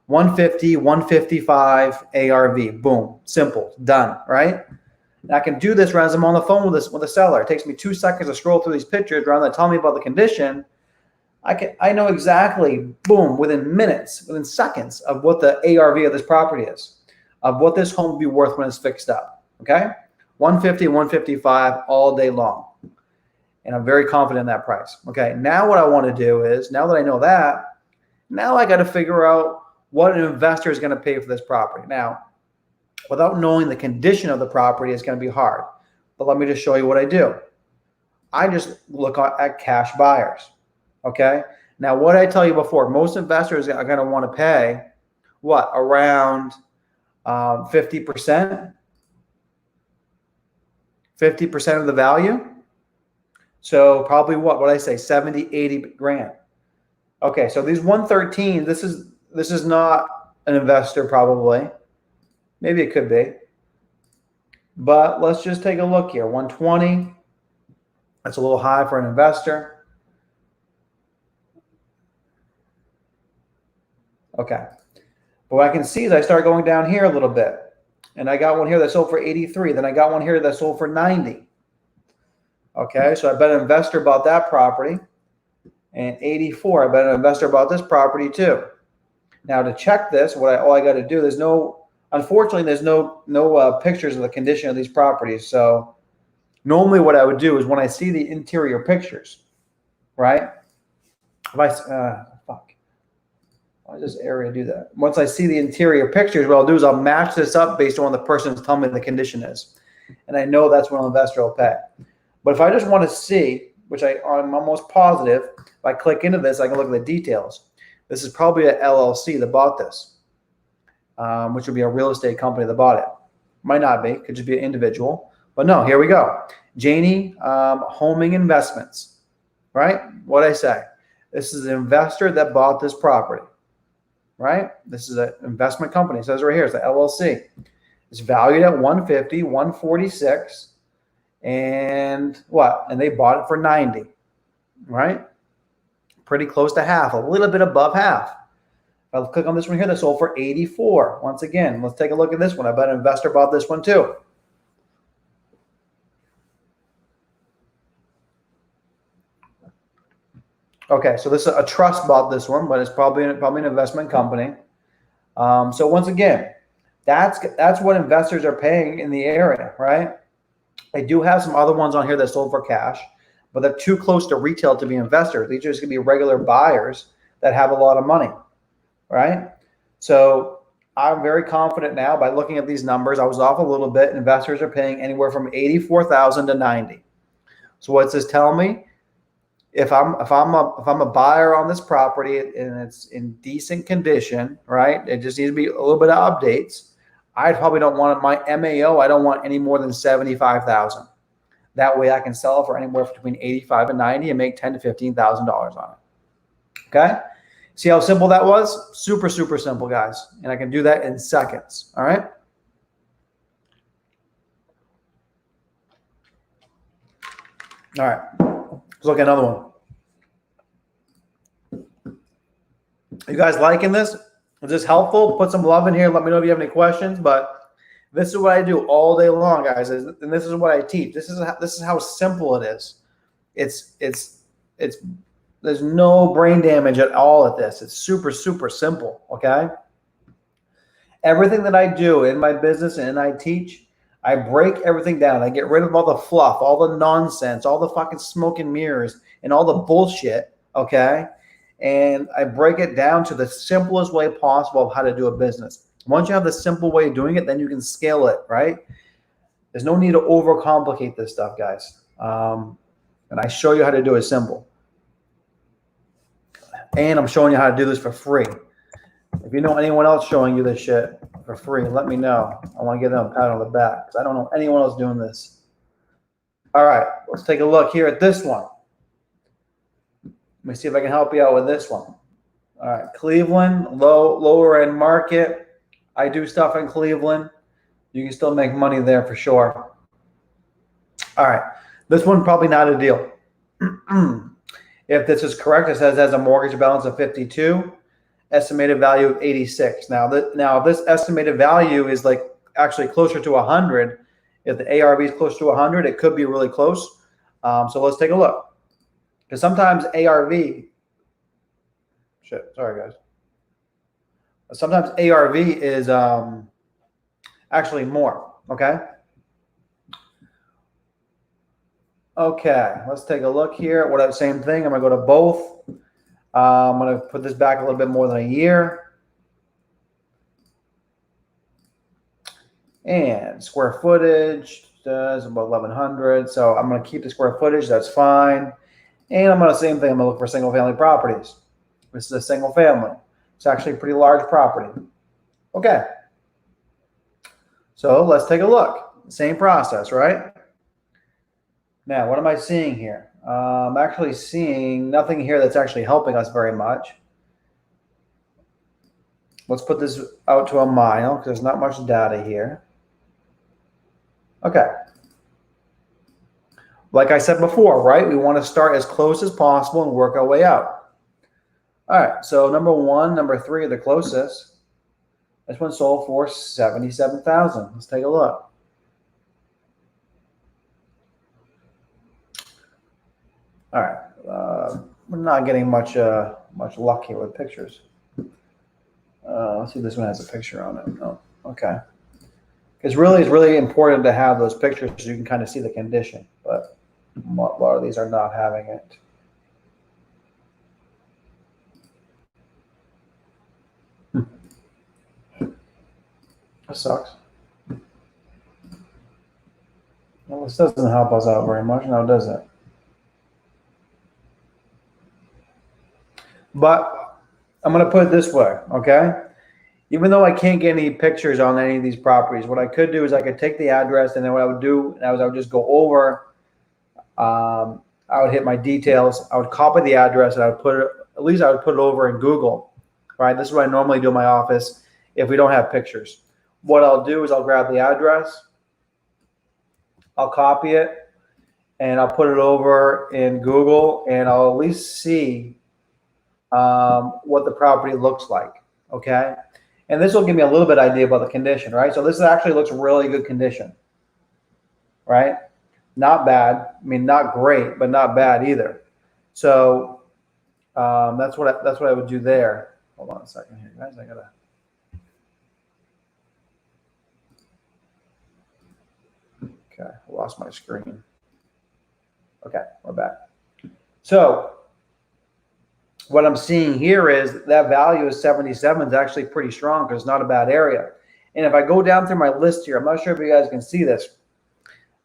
150, 155 ARV. Boom. Simple. Done. Right? And I can do this as I'm on the phone with the seller. It takes me 2 seconds to scroll through these pictures rather than tell me about the condition. I know exactly, boom, within minutes, within seconds of what the ARV of this property is, of what this home will be worth when it's fixed up. Okay? 150, 155 all day long. And I'm very confident in that price. Okay. Now what I want to do is, now that I know that, now I got to figure out what an investor is going to pay for this property. Now, without knowing the condition of the property, it's going to be hard. But let me just show you what I do. I just look at cash buyers. Okay. Now, what I tell you before, most investors are going to want to pay what? Around 50%? 50% of the value? So probably what I say? 70, 80 grand. Okay. So these 113, this is not an investor probably. Maybe it could be. But let's just take a look here. 120. That's a little high for an investor. Okay. But what I can see is I start going down here a little bit. And I got one here that sold for 83. Then I got one here that sold for 90. Okay, so I bet an investor bought that property. And 84, I bet an investor bought this property too. Now to check this, all I got to do, unfortunately, there's no pictures of the condition of these properties. So normally what I would do is when I see the interior pictures, right? Fuck. Why does this area do that? Once I see the interior pictures, what I'll do is I'll match this up based on what the person's telling me the condition is. And I know that's what an investor will pay. But if I just want to see, which I'm almost positive, if I click into this, I can look at the details. This is probably an LLC that bought this, which would be a real estate company that bought it. Might not be, could just be an individual. But no, here we go. Janie Homing Investments, right? What'd I say? This is an investor that bought this property, right? This is an investment company. It says right here, it's an LLC. It's valued at 150, 146, and what? And they bought it for 90, right? Pretty close to half, a little bit above half. I'll click on this one here that sold for 84. Once again, let's take a look at this one. I bet an investor bought this one too. Okay, so this is a trust bought this one, but it's probably an investment company. So once again, that's what investors are paying in the area, right? I do have some other ones on here that sold for cash, but they're too close to retail to be investors. These are just going to be regular buyers that have a lot of money, right? So I'm very confident now by looking at these numbers. I was off a little bit. Investors are paying anywhere from 84,000 to 90. So what's this telling me? If I'm a buyer on this property and it's in decent condition, right? It just needs to be a little bit of updates. I probably don't want my MAO. I don't want any more than 75,000. That way I can sell it for anywhere between 85 and 90 and make $10,000 to $15,000 on it. Okay. See how simple that was? Super, super simple, guys. And I can do that in seconds. All right. All right. Let's look at another one. You guys liking this? Is this helpful? Put some love in here. Let me know if you have any questions. But this is what I do all day long, guys, and this is what I teach. This is how simple it is. It's there's no brain damage at all at this. It's super, super simple. Okay. Everything that I do in my business and I teach, I break everything down. I get rid of all the fluff, all the nonsense, all the fucking smoke and mirrors, and all the bullshit. Okay. And I break it down to the simplest way possible of how to do a business. Once you have the simple way of doing it, then you can scale it, right? There's no need to overcomplicate this stuff, guys. And I show you how to do it simple. And I'm showing you how to do this for free. If you know anyone else showing you this shit for free, let me know. I want to give them a pat on the back because I don't know anyone else doing this. All right, let's take a look here at this one. Let me see if I can help you out with this one. All right, Cleveland, lower end market. I do stuff in Cleveland. You can still make money there for sure. All right, this one probably not a deal. If this is correct, it says it has a mortgage balance of 52, estimated value of 86. Now if this estimated value is like actually closer to 100, if the ARV is close to 100, it could be really close. So let's take a look. Because sometimes ARV, sorry guys. Sometimes ARV is actually more, okay? Okay, let's take a look here. Same thing, I'm gonna go to both. I'm gonna put this back a little bit more than a year. And square footage is about 1,100. So I'm gonna keep the square footage, that's fine. And I'm gonna same thing, I'm gonna look for single family properties. This is a single family. It's actually a pretty large property. Okay. So let's take a look. Same process, right? Now, what am I seeing here? I'm actually seeing nothing here that's actually helping us very much. Let's put this out to a mile because there's not much data here. Okay. Like I said before, right? We want to start as close as possible and work our way out. All right, so number 1, number 3 are the closest. This one sold for $77,000. Let's take a look. All right, we're not getting much luck here with pictures. Let's see if this one has a picture on it. No, okay. It's really important to have those pictures so you can kind of see the condition, but a lot of these are not having it. That sucks. Well, this doesn't help us out very much now, does it? But I'm going to put it this way, okay? Even though I can't get any pictures on any of these properties, what I could do is I could take the address, and then what I would do is I would just go over, I would hit my details, I would copy the address, and I would put it, at least I would put it over in Google, right? This is what I normally do in my office if we don't have pictures. What I'll do is I'll grab the address, I'll copy it, and I'll put it over in Google, and I'll at least see what the property looks like, okay? And this will give me a little bit idea about the condition, right? So this actually looks really good condition, right? Not bad. I mean, not great, but not bad either. So that's what I would do there. Hold on a second here, guys. I gotta. Okay, I lost my screen. Okay, we're back. So what I'm seeing here is that value of 77 is actually pretty strong because it's not a bad area. And if I go down through my list here, I'm not sure if you guys can see this,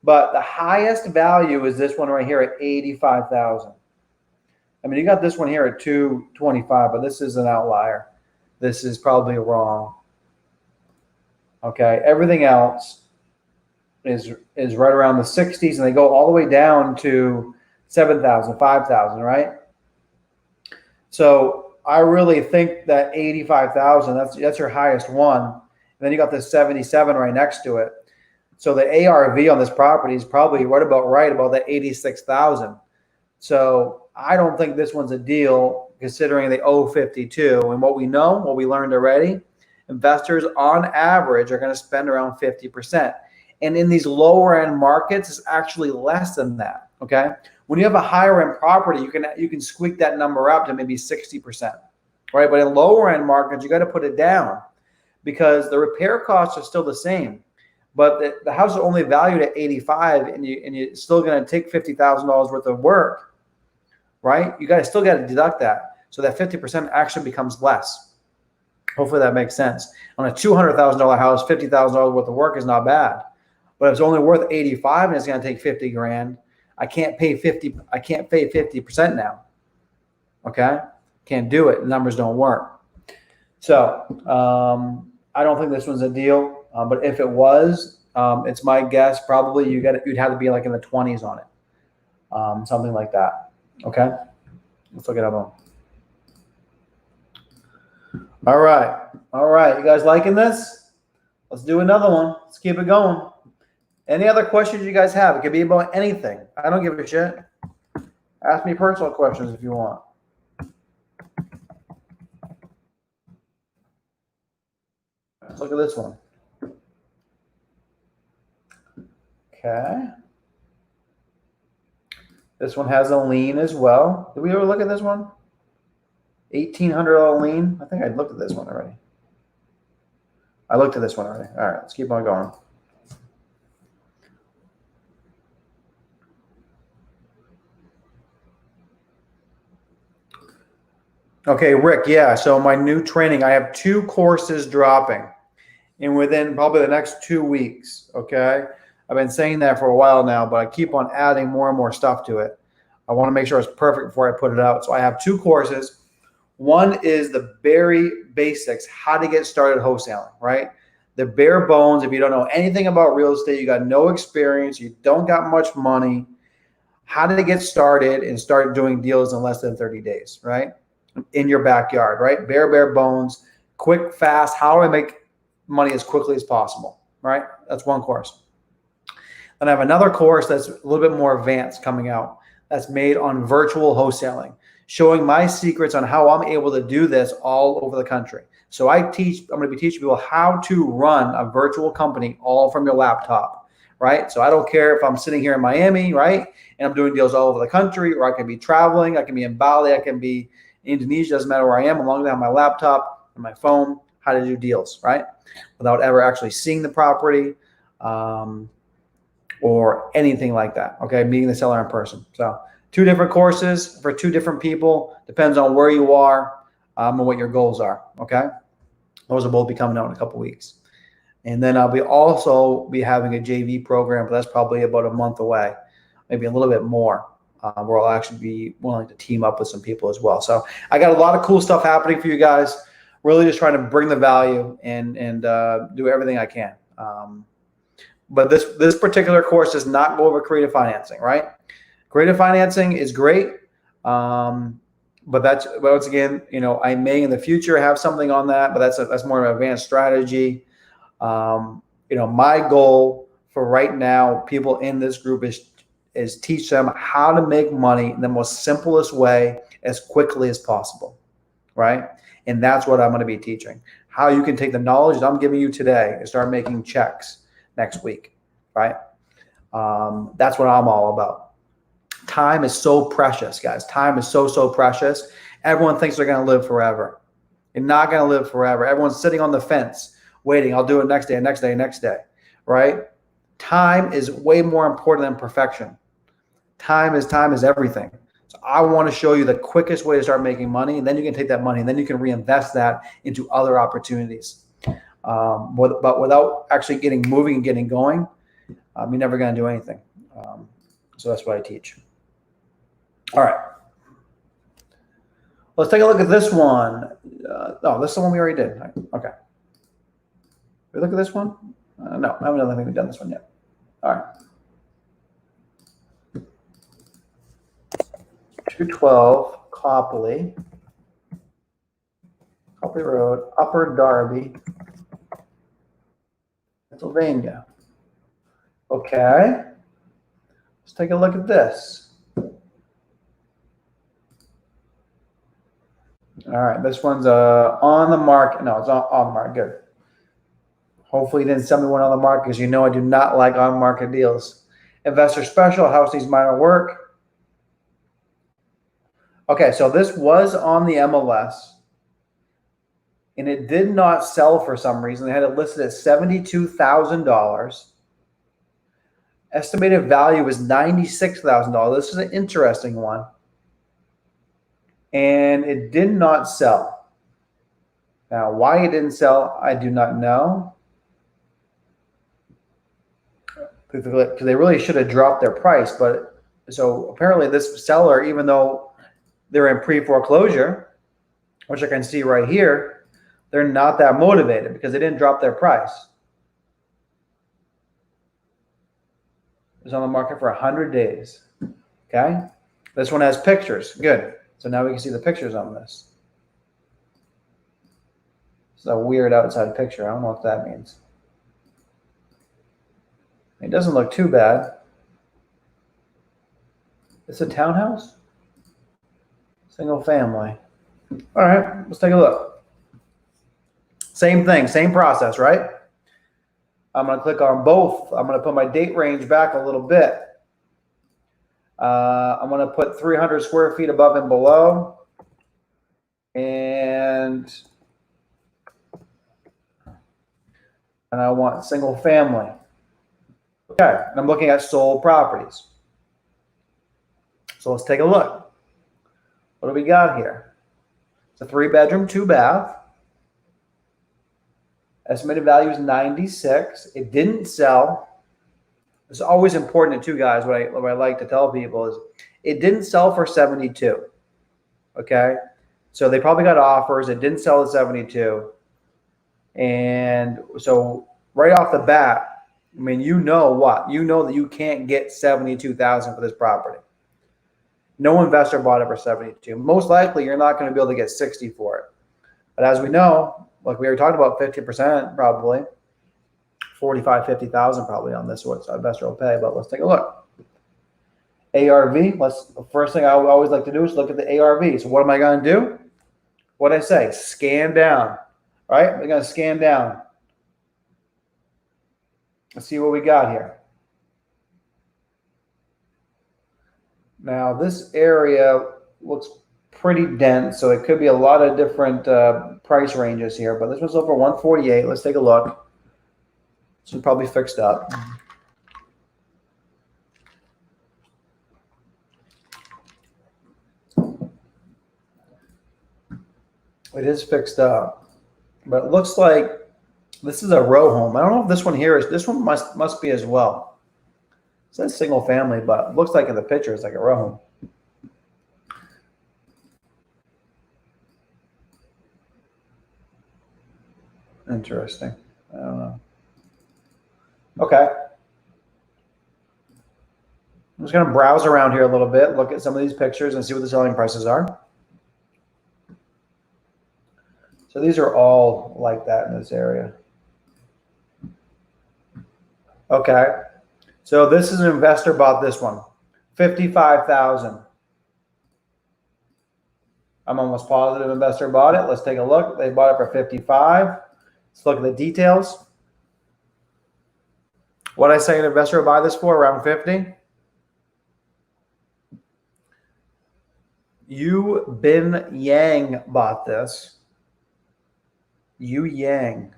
but the highest value is this one right here at 85,000. I mean, you got this one here at 225, but this is an outlier. This is probably wrong. Okay, everything else is right around the 60s, and they go all the way down to 7,000, 5,000, right? So I really think that 85,000, that's your highest one. And then you got this 77 right next to it. So the ARV on this property is probably right about that 86,000. So I don't think this one's a deal considering they owe 52. And what we know, what we learned already, investors on average are going to spend around 50%. And in these lower end markets, it's actually less than that. Okay. When you have a higher end property, you can squeak that number up to maybe 60%. Right. But in lower end markets, you got to put it down because the repair costs are still the same. But the house is only valued at 85, and you're still going to take $50,000 worth of work, right? You still got to deduct that, so that 50% actually becomes less. Hopefully that makes sense. On a $200,000 house, $50,000 worth of work is not bad, but if it's only worth 85 and it's going to take 50 grand, I can't pay 50. I can't pay 50% now. Okay, can't do it. The numbers don't work. So I don't think this one's a deal. But if it was, it's my guess, probably you'd have to be like in the 20s on it, something like that. Okay, let's look it up. All right, you guys liking this? Let's do another one. Let's keep it going. Any other questions you guys have? It could be about anything. I don't give a shit. Ask me personal questions if you want. Let's look at this one. Okay. This one has a lien as well. Did we ever look at this one? $1,800 lien. I think I looked at this one already. I looked at this one already. All right, let's keep on going. Okay, Rick, yeah. So my new training, I have 2 courses dropping and within probably the next 2 weeks, okay? I've been saying that for a while now, but I keep on adding more and more stuff to it. I want to make sure it's perfect before I put it out. So I have 2 courses. One is the very basics, how to get started wholesaling, right? The bare bones. If you don't know anything about real estate, you got no experience, you don't got much money, how to get started and start doing deals in less than 30 days, right? In your backyard, right? Bare bones, quick, fast, how do I make money as quickly as possible, right? That's one course. Then I have another course that's a little bit more advanced coming out. That's made on virtual wholesaling. showing my secrets on how I'm able to do this all over the country. So I'm going to be teaching people how to run a virtual company all from your laptop, right? So I don't care if I'm sitting here in Miami, right? And I'm doing deals all over the country, or I can be traveling. I can be in Bali. I can be in Indonesia. Doesn't matter where I am. As long as I have my laptop and my phone, how to do deals, right? Without ever actually seeing the property or anything like that, okay? Meeting the seller in person. So 2 different courses for 2 different people. Depends on where you are and what your goals are, okay? Those will both be coming out in a couple weeks. And then I'll also be having a JV program, but that's probably about a month away, maybe a little bit more, where I'll actually be willing to team up with some people as well. So I got a lot of cool stuff happening for you guys. Really just trying to bring the value and do everything I can. But this particular course does not go over creative financing, right? Creative financing is great. But once again, I may in the future have something on that, but that's more of an advanced strategy. My goal for right now, people in this group is teach them how to make money in the most simplest way as quickly as possible, right? And that's what I'm going to be teaching. How you can take the knowledge that I'm giving you today and start making checks next week, right? That's what I'm all about. Time is so precious, guys. Time is so precious. Everyone thinks they're going to live forever. You're not going to live forever. Everyone's sitting on the fence waiting. I'll do it next day, next day, next day, right? Time is way more important than perfection. Time is everything. So I want to show you the quickest way to start making money, and then you can take that money and then you can reinvest that into other opportunities. But without actually getting moving and getting going, you're never going to do anything. So that's what I teach. All right. Let's take a look at this one. No, this is the one we already did. Okay. We look at this one? No, I don't think we've done this one yet. All right. 212 Copley Road, Upper Darby, Pennsylvania. Okay. Let's take a look at this. All right, this one's on the market. No, it's on the market. Good. Hopefully you didn't sell me one on the market, because I do not like on-market deals. Investor special, house needs minor work. Okay, so this was on the MLS, and it did not sell for some reason. They had it listed at $72,000. Estimated value was $96,000. This is an interesting one. And it did not sell. Now, why it didn't sell, I do not know. Because they really should have dropped their price. But so apparently this seller, even though they're in pre-foreclosure, which I can see right here, they're not that motivated because they didn't drop their price. It's on the market for 100 days. Okay. This one has pictures. Good. So now we can see the pictures on this. It's a weird outside picture. I don't know what that means. It doesn't look too bad. It's a townhouse? Single family. All right, let's take a look. Same thing, same process, right? I'm going to click on both. I'm going to put my date range back a little bit. I'm going to put 300 square feet above and below. And I want single family. Okay, and I'm looking at sold properties. So let's take a look. What do we got here? It's a 3-bedroom, 2-bath. Estimated value is 96. It didn't sell. It's always important too, guys. What I like to tell people is it didn't sell for 72. Okay, so they probably got offers. It didn't sell at 72, and so right off the bat, I mean, you know what? You know that you can't get 72,000 for this property. No investor bought it for 72. Most likely, you're not going to be able to get 60 for it. But as we know, like we were talking about, 50% probably, 45, 50,000 probably on this, what investor will pay. But let's take a look. ARV. The first thing I always like to do is look at the ARV. So what am I going to do? What did I say? Scan down. Right? We're going to scan down. Let's see what we got here. Now this area looks pretty dense, so it could be a lot of different price ranges here, but this one's over 148. Let's take a look. This is probably fixed up. It is fixed up, but it looks like this is a row home. I don't know if this one here is. This one must be as well. It says single family, but it looks like in the picture it's like a row home. Interesting. I don't know. Okay. I'm just going to browse around here a little bit, look at some of these pictures and see what the selling prices are. So these are all like that in this area. Okay. So this is an investor bought this one. $55,000. I'm almost positive investor bought it. Let's take a look. They bought it for $55,000. Let's look at the details. What I say an investor will buy this for, around $50,000. Yu Bin Yang bought this. Yu Yang.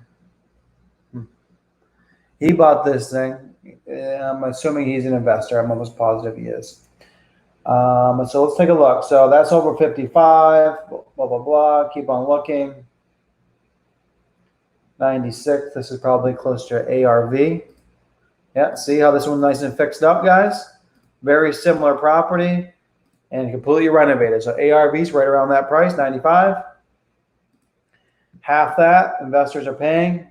He bought this thing. I'm assuming he's an investor. I'm almost positive he is. So let's take a look. So that's over 55. Blah, blah, blah. Keep on looking. 96. This is probably close to ARV. Yeah, see how this one's nice and fixed up, guys? Very similar property and completely renovated. So ARV's right around that price, 95. Half that investors are paying.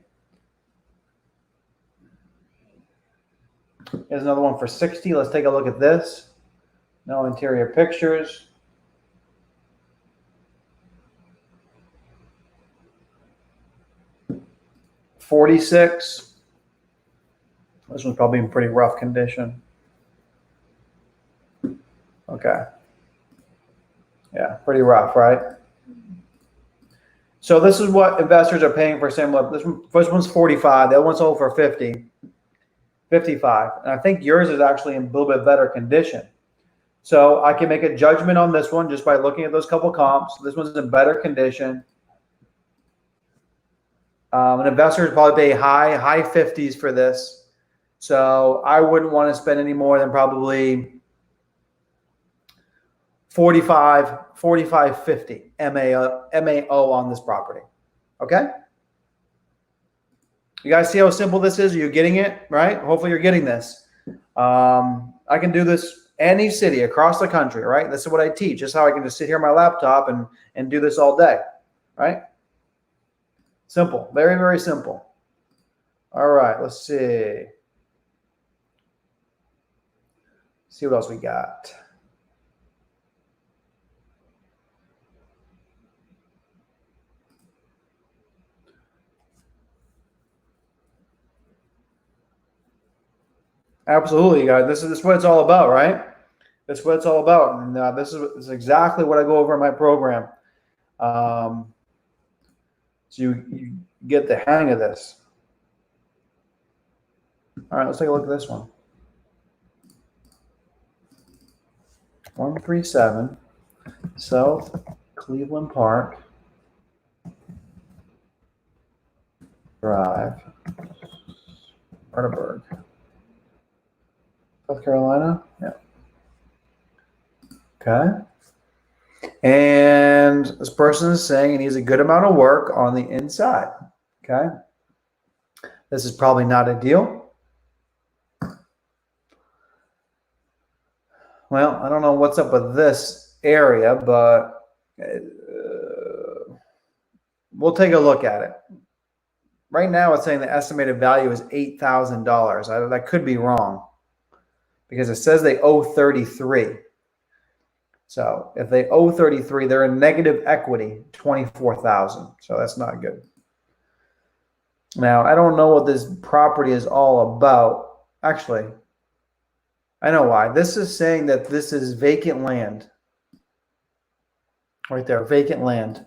Here's another one for 60. Let's take a look at this. No interior pictures. $46. This one's probably in pretty rough condition. Okay. Yeah, pretty rough, right? So this is what investors are paying for similar. This one's 45. The other one's sold for 50. 55. And I think yours is actually in a little bit better condition. So I can make a judgment on this one just by looking at those couple comps. This one's in better condition. An investor would probably pay high 50s for this. So I wouldn't want to spend any more than probably 50 MAO on this property. Okay? You guys see how simple this is? Are you getting it, right? Hopefully you're getting this. I can do this any city across the country, right? This is what I teach. This is how I can just sit here on my laptop and do this all day, right? Simple. Very, very simple. All right, let's see. See what else we got. Absolutely, guys. This is what it's all about, right? That's what it's all about. And this is exactly what I go over in my program. So you get the hang of this. All right, let's take a look at this one. 137 South Cleveland Park Drive, Arterburg, South Carolina. Yeah. Okay. And this person is saying it needs a good amount of work on the inside. Okay. This is probably not ideal. Well, I don't know what's up with this area, but we'll take a look at it. Right now, it's saying the estimated value is $8,000. That could be wrong because it says they owe 33. So if they owe 33, they're in negative equity, 24,000. So that's not good. Now, I don't know what this property is all about. Actually, I know why. This is saying that this is vacant land. Right there, vacant land.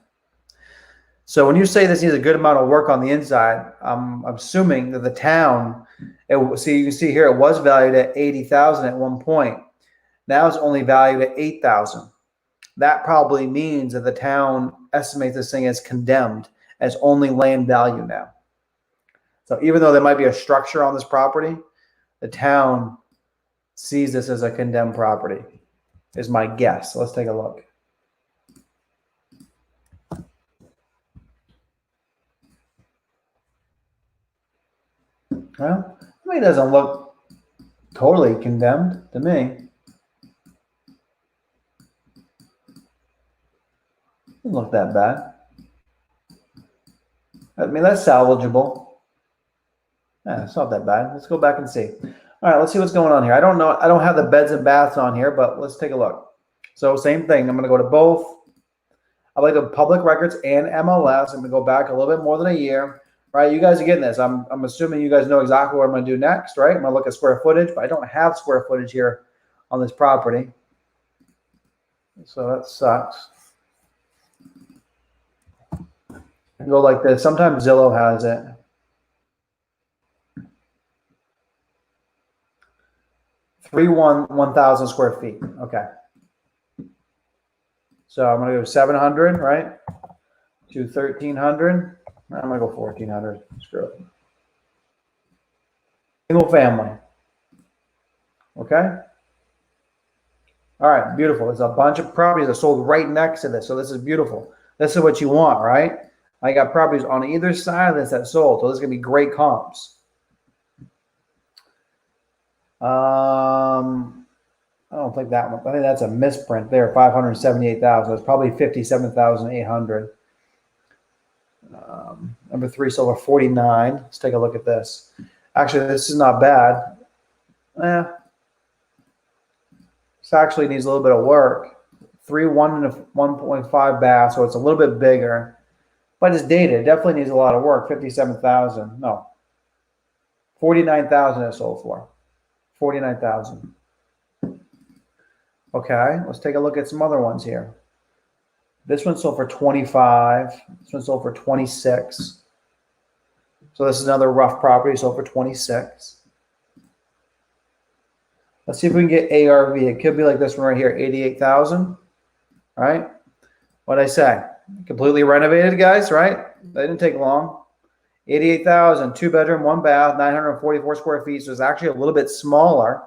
So when you say this needs a good amount of work on the inside, I'm assuming that the town, see, you can see here, it was valued at 80,000 at one point. Now it's only valued at 8,000. That probably means that the town estimates this thing as condemned, as only land value now. So even though there might be a structure on this property, the town sees this as a condemned property, is my guess. So let's take a look. Well, it doesn't look totally condemned to me. Doesn't look that bad. I mean, that's salvageable. Yeah, it's not that bad. Let's go back and see. All right, let's see what's going on here. I don't know. I don't have the beds and baths on here, but let's take a look. So same thing. I'm going to go to both. I like the public records and MLS. I'm going to go back a little bit more than a year. Right, you guys are getting this. I'm assuming you guys know exactly what I'm going to do next, right? I'm going to look at square footage, but I don't have square footage here on this property. So that sucks. I go like this. Sometimes Zillow has it. 1,000 square feet. Okay. So I'm going to go 700, right? To 1,300. I'm going to go 1,400. Screw it. Single family. Okay. All right. Beautiful. There's a bunch of properties that sold right next to this. So this is beautiful. This is what you want, right? I got properties on either side of this that sold. So this is going to be great comps. I don't think that one. I think that's a misprint there. 578,000. It's probably 57,800. Number 3 sold for 49. Let's take a look at this. Actually, this is not bad. This actually needs a little bit of work. 3.1 and a 1.5 bath, so it's a little bit bigger, but it's dated. It definitely needs a lot of work. 57,000. No, 49,000 it sold for. 49,000. Okay, let's take a look at some other ones here. This one sold for 25. This one sold for 26. So this is another rough property, sold for 26. Let's see if we can get ARV. It could be like this one right here, 88,000. Right? What'd I say? Completely renovated, guys, right? That didn't take long. 88,000, 2-bedroom, 1 bath, 944 square feet. So it's actually a little bit smaller.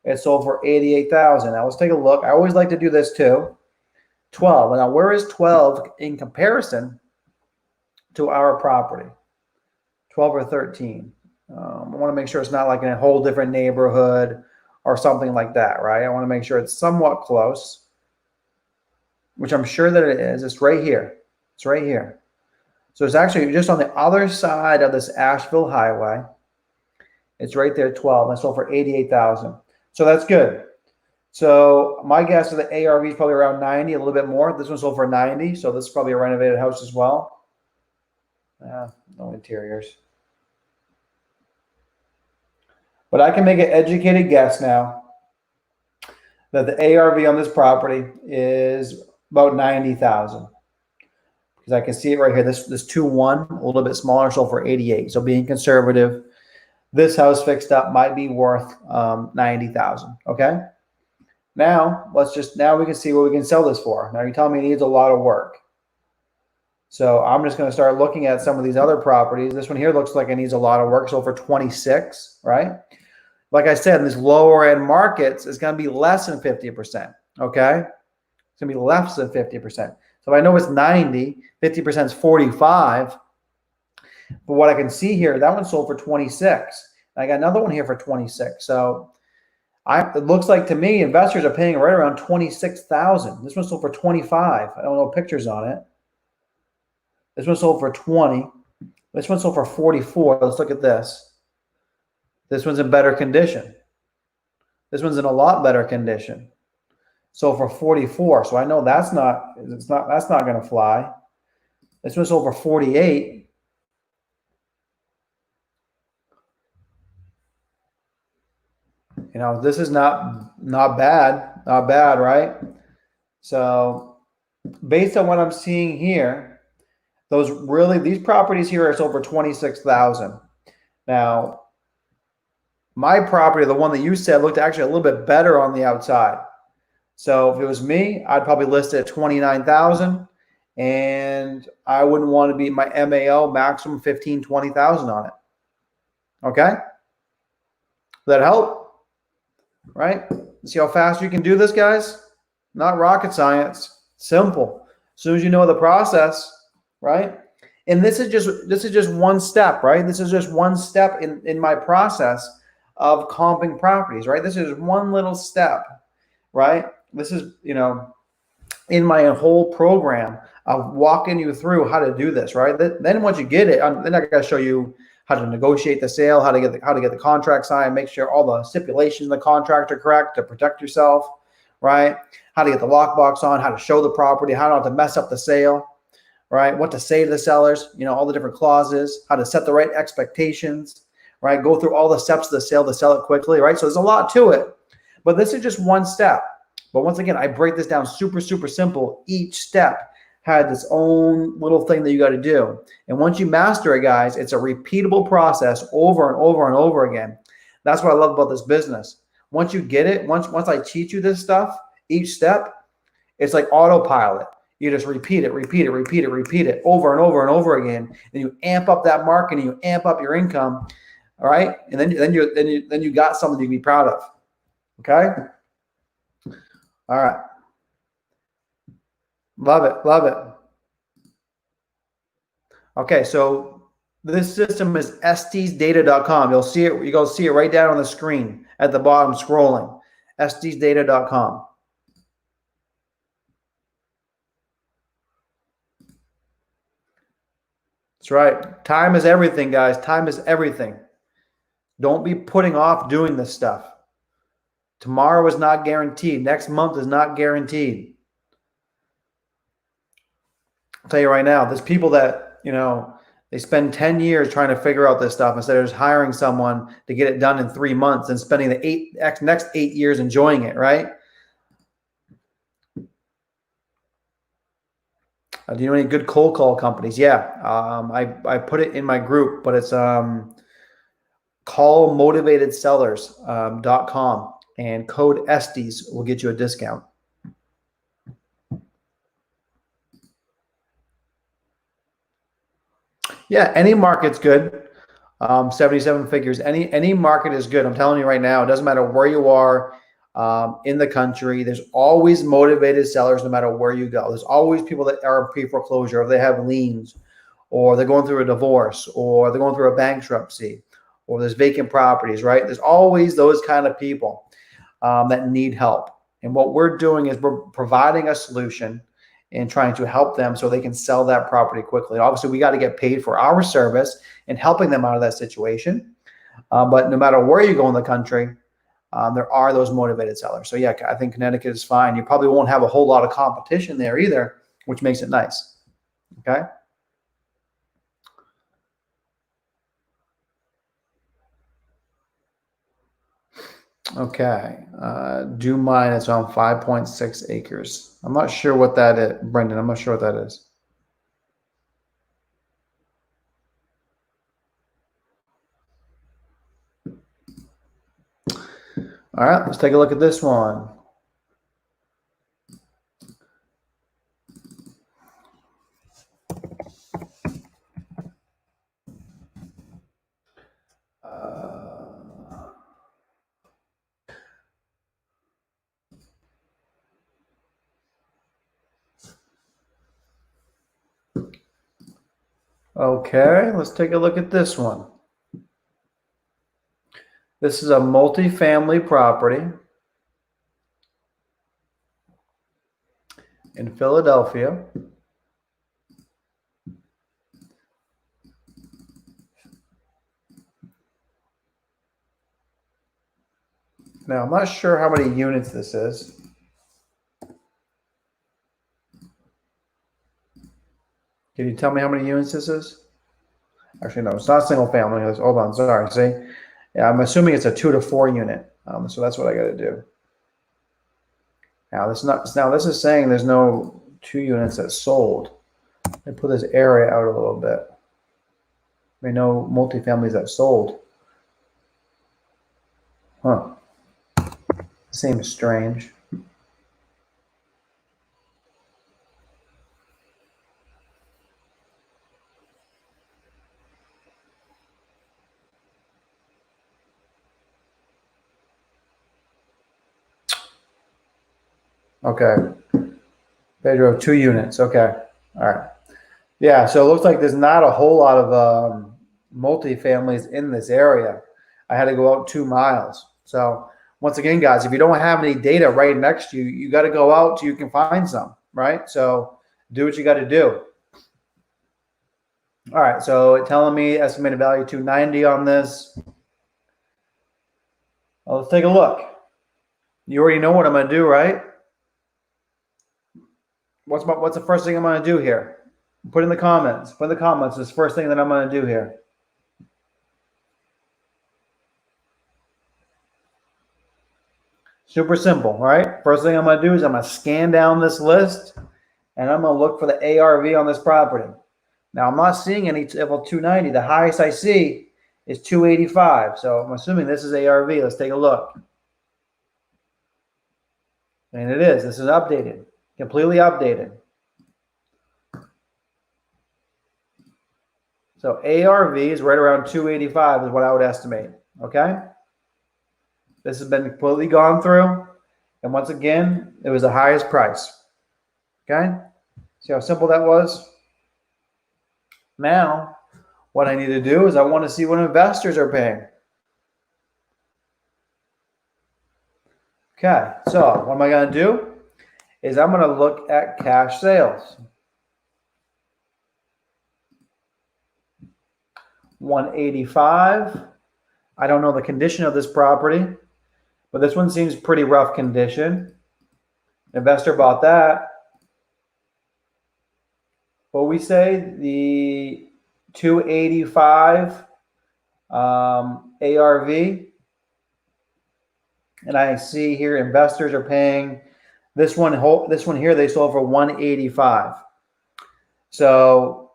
It sold for 88,000. Now let's take a look. I always like to do this too. 12. Now where is 12 in comparison to our property? 12 or 13. I want to make sure it's not like in a whole different neighborhood or something like that, right? I want to make sure it's somewhat close, which I'm sure that it is. It's right here. It's right here. So it's actually just on the other side of this Asheville highway. It's right there, 12. I sold for 88,000. So that's good. So my guess is the ARV is probably around 90, a little bit more. This one sold for 90. So this is probably a renovated house as well. No interiors. But I can make an educated guess now that the ARV on this property is about 90,000. Because I can see it right here. This 2-1, a little bit smaller, sold for 88. So being conservative, this house fixed up might be worth 90,000. Okay. Now we can see what we can sell this for. Now you're telling me it needs a lot of work. So I'm just going to start looking at some of these other properties. This one here looks like it needs a lot of work. So for 26, right? Like I said, in these lower end markets, it's going to be less than 50%. Okay. It's going to be less than 50%. So if I know it's 90, 50% is 45. But what I can see here, that one sold for 26. I got another one here for 26. So it looks like to me, investors are paying right around 26,000. This one sold for 25. I don't know pictures on it. This one sold for 20. This one sold for 44. Let's look at this. This one's in better condition. This one's in a lot better condition. Sold for 44. So I know that's not going to fly. This one sold for 48. This is not bad, right? So based on what I'm seeing here, these properties here is over 26,000. Now, my property, the one that you said, looked actually a little bit better on the outside. So if it was me, I'd probably list it at 29,000, and I wouldn't want to be my MAO maximum 15, 20,000 on it. Okay? Does that help? Right? See how fast you can do this, guys? Not rocket science. Simple. As soon as you know the process, right? And this is just one step, right? This is just one step in my process of comping properties, right? This is one little step, right? This is, in my whole program of walking you through how to do this, right? Then once you get it, then I got to show you how to negotiate the sale, how to get the contract signed, make sure all the stipulations in the contract are correct to protect yourself, right? How to get the lockbox on, how to show the property, how not to mess up the sale, right? What to say to the sellers, all the different clauses, how to set the right expectations, right? Go through all the steps of the sale to sell it quickly, right? So there's a lot to it, but this is just one step. But once again, I break this down super, super simple. Each step had its own little thing that you got to do. And once you master it, guys, it's a repeatable process over and over and over again. That's what I love about this business. Once you get it, once I teach you this stuff, each step, it's like autopilot. You just repeat it over and over and over again. And you amp up that market and you amp up your income, all right? And then you got something you can be proud of. Okay? All right. Love it. Love it. Okay, so this system is estesdata.com. You'll see it. You go see it right down on the screen at the bottom scrolling. estesdata.com. That's right. Time is everything, guys. Time is everything. Don't be putting off doing this stuff. Tomorrow is not guaranteed. Next month is not guaranteed. I'll tell you right now, there's people that, they spend 10 years trying to figure out this stuff instead of just hiring someone to get it done in 3 months and spending the next 8 years enjoying it, right? Do you know any good cold call companies? Yeah, I put it in my group, but it's callmotivatedsellers.com, and code Estes will get you a discount. Yeah, any market's good. 77 figures. Any market is good. I'm telling you right now, it doesn't matter where you are in the country. There's always motivated sellers no matter where you go. There's always people that are in pre-foreclosure, or they have liens, or they're going through a divorce, or they're going through a bankruptcy, or there's vacant properties, right? There's always those kind of people that need help. And what we're doing is we're providing a solution and trying to help them so they can sell that property quickly. Obviously, we got to get paid for our service and helping them out of that situation. But no matter where you go in the country, there are those motivated sellers. So yeah, I think Connecticut is fine. You probably won't have a whole lot of competition there either, which makes it nice. Okay. Okay. Do mine. It's on 5.6 acres. I'm not sure what that is, Brendan. I'm not sure what that is. All right, let's take a look at this one. Okay, let's take a look at this one. This is a multifamily property in Philadelphia. Now, I'm not sure how many units this is. Can you tell me how many units this is? Actually, no, it's not single family. Hold on, sorry. See, yeah, I'm assuming it's a 2 to 4 unit. So that's what I got to do. Now this is saying there's no 2 units that sold. I put this area out a little bit. I mean, no multifamilies that sold. Huh. Seems strange. Okay. Pedro, 2 units. Okay. All right. Yeah. So it looks like there's not a whole lot of multifamilies in this area. I had to go out 2 miles. So once again, guys, if you don't have any data right next to you, you got to go out so you can find some, right? So do what you got to do. All right. So it's telling me estimated value 290 on this. Well, let's take a look. You already know what I'm going to do, right? What's the first thing I'm going to do here? Put in the comments. Put in the comments this first thing that I'm going to do here. Super simple, right? First thing I'm going to do is I'm going to scan down this list, and I'm going to look for the ARV on this property. Now, I'm not seeing any level 290. The highest I see is 285. So I'm assuming this is ARV. Let's take a look. And it is. This is updated. Completely updated. So ARV is right around 285 is what I would estimate. Okay? This has been completely gone through. And once again, it was the highest price. Okay? See how simple that was? Now, what I need to do is I want to see what investors are paying. Okay, so what am I going to do? Is I'm going to look at cash sales. 185. I don't know the condition of this property, but this one seems pretty rough condition. Investor bought that. What we say, the 285 ARV. And I see here investors are paying this one here, they sold for 185. So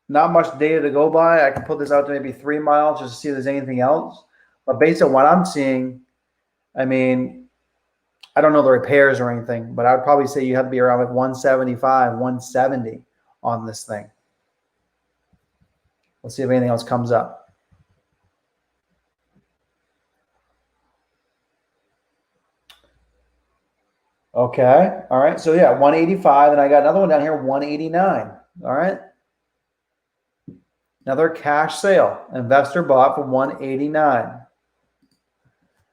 not much data to go by. I can put this out to maybe 3 miles just to see if there's anything else. But based on what I'm seeing, I mean, I don't know the repairs or anything, but I would probably say you have to be around like 175, 170 on this thing. Let's see if anything else comes up. Okay. All right. So yeah, 185. And I got another one down here, 189. All right. Another cash sale. Investor bought for 189.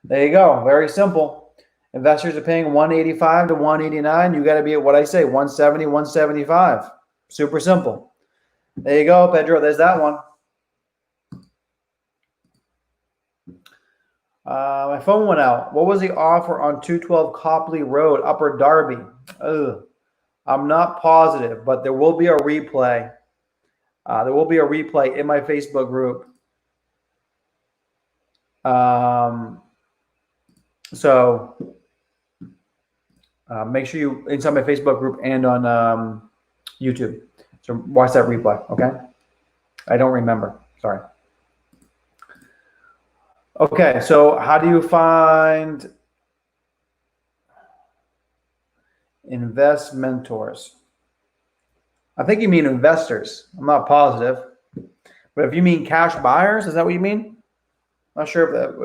There you go. Very simple. Investors are paying 185 to 189. You got to be at what I say, 170, 175. Super simple. There you go, Pedro. There's that one. My phone went out. What was the offer on 212 Copley Road, Upper Darby? Ugh. I'm not positive, but there will be a replay. There will be a replay in my Facebook group. So make sure you inside my Facebook group and on YouTube. So watch that replay, okay? I don't remember. Sorry. Okay, so how do you find investors? I think you mean investors. I'm not positive. But if you mean cash buyers, is that what you mean? Not sure if that,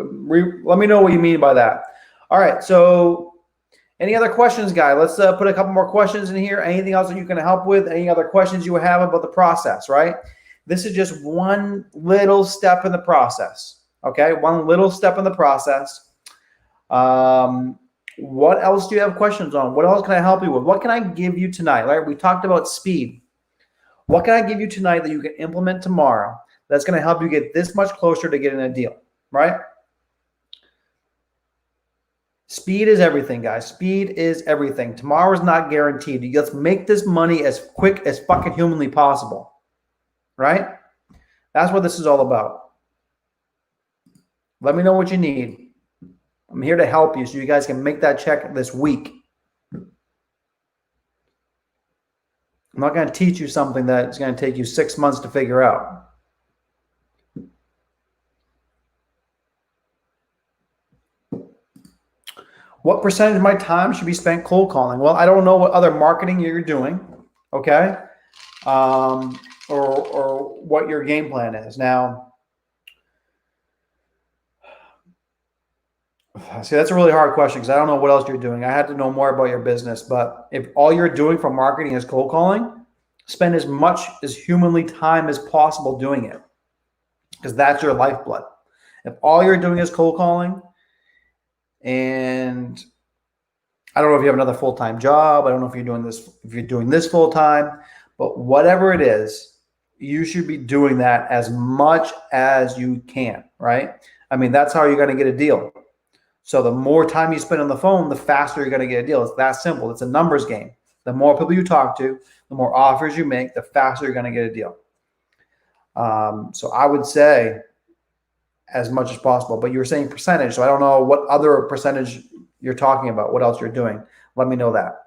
let me know what you mean by that. All right, so any other questions, guy? Let's put a couple more questions in here. Anything else that you can help with? Any other questions you have about the process, right? This is just one little step in the process. Okay, one little step in the process. What else do you have questions on? What else can I help you with? What can I give you tonight? Right? We talked about speed. What can I give you tonight that you can implement tomorrow that's going to help you get this much closer to getting a deal, right? Speed is everything, guys. Speed is everything. Tomorrow is not guaranteed. Let's make this money as quick as fucking humanly possible, right? That's what this is all about. Let me know what you need. I'm here to help you so you guys can make that check this week. I'm not going to teach you something that's going to take you 6 months to figure out. What percentage of my time should be spent cold calling? Well, I don't know what other marketing you're doing, okay? Or what your game plan is. Now, see, that's a really hard question because I don't know what else you're doing. I had to know more about your business, but if all you're doing for marketing is cold calling, spend as much as humanly time as possible doing it because that's your lifeblood. If all you're doing is cold calling, and I don't know if you have another full-time job, I don't know if you're doing this full-time, but whatever it is, you should be doing that as much as you can, right? I mean, that's how you're going to get a deal. So the more time you spend on the phone, the faster you're going to get a deal. It's that simple. It's a numbers game. The more people you talk to, the more offers you make, the faster you're going to get a deal. So I would say as much as possible, but you were saying percentage. So I don't know what other percentage you're talking about, what else you're doing. Let me know that.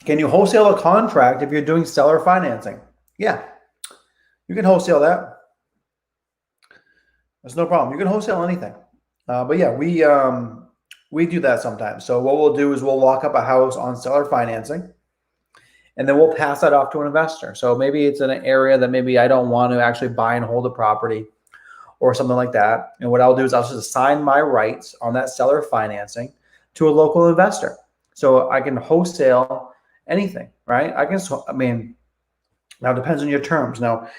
Can you wholesale a contract if you're doing seller financing? Yeah, you can wholesale that. There's no problem. You can wholesale anything. But yeah, we do that sometimes. So what we'll do is we'll lock up a house on seller financing, and then we'll pass that off to an investor. So maybe it's in an area that maybe I don't want to actually buy and hold a property or something like that. And what I'll do is I'll just assign my rights on that seller financing to a local investor. So I can wholesale anything, right? Now it depends on your terms. Now,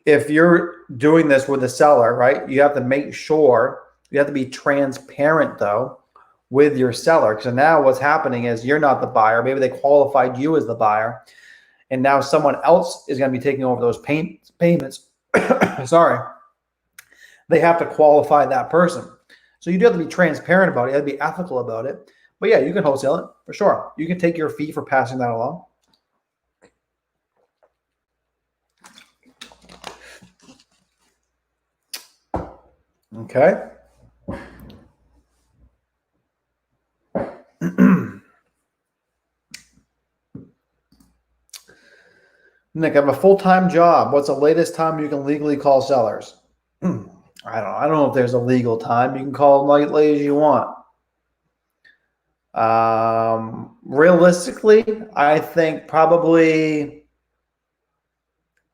if you're doing this with a seller, right, you have to make sure, you have to be transparent though with your seller. So now what's happening is you're not the buyer. Maybe they qualified you as the buyer, and now someone else is going to be taking over those payments. Sorry. They have to qualify that person. So you do have to be transparent about it. You have to be ethical about it. But yeah, you can wholesale it for sure. You can take your fee for passing that along. Okay. Nick, I have a full-time job. What's the latest time you can legally call sellers? I don't know if there's a legal time. You can call them late as you want. Realistically, I think probably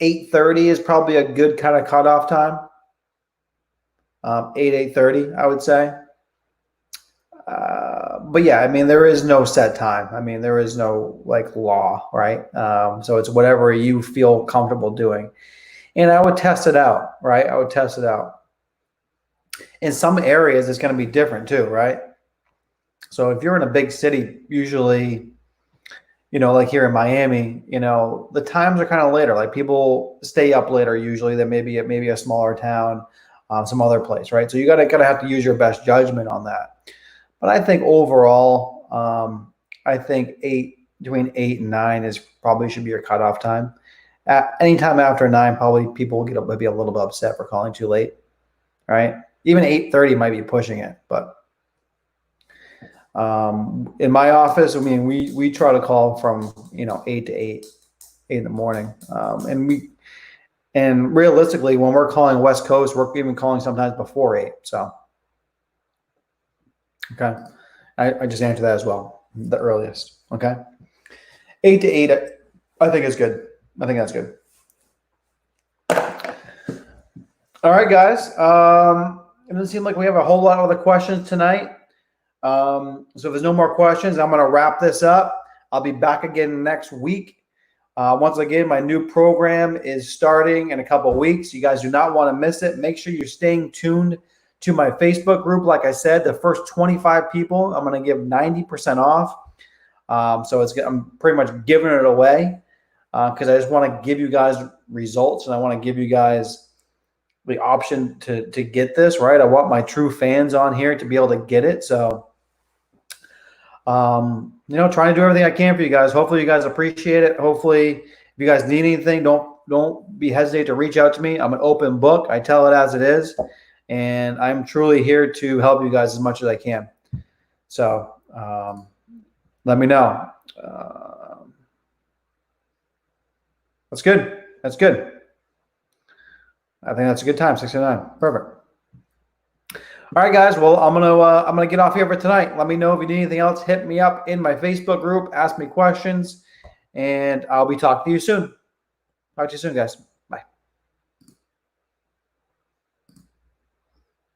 8:30 is probably a good kind of cutoff time. 8:30, I would say. But yeah, I mean, there is no set time. I mean, there is no like law, right? So it's whatever you feel comfortable doing. And I would test it out, right? I would test it out. In some areas, it's going to be different too, right? So if you're in a big city, usually, like here in Miami, the times are kind of later. Like people stay up later usually than maybe a smaller town, some other place, right? So you gotta have to use your best judgment on that. But I think overall, I think between 8 and 9 is probably should be your cutoff time. At any time after 9, probably people will maybe a little bit upset for calling too late, right? Even 8:30 might be pushing it, but in my office, I mean, we try to call from 8 to 8 in the morning, and realistically, when we're calling West Coast, we're even calling sometimes before 8. So, okay, I just answered that as well, the earliest. Okay, 8 to 8, I think is good. I think that's good. All right, guys. It doesn't seem like we have a whole lot of other questions tonight. So if there's no more questions, I'm going to wrap this up. I'll be back again next week. Once again, my new program is starting in a couple of weeks. You guys do not want to miss it. Make sure you're staying tuned to my Facebook group. Like I said, the first 25 people, I'm going to give 90% off. So I'm pretty much giving it away because I just want to give you guys results, and I want to give you guys the option to get this, right? I want my true fans on here to be able to get it. So trying to do everything I can for you guys. Hopefully you guys appreciate it. Hopefully if you guys need anything, don't be hesitate to reach out to me. I'm an open book. I tell it as it is, and I'm truly here to help you guys as much as I can. So let me know. That's good. That's good. I think that's a good time. 69. Perfect. All right, guys. Well, I'm gonna get off here for tonight. Let me know if you need anything else. Hit me up in my Facebook group. Ask me questions, and I'll be talking to you soon. Talk to you soon, guys.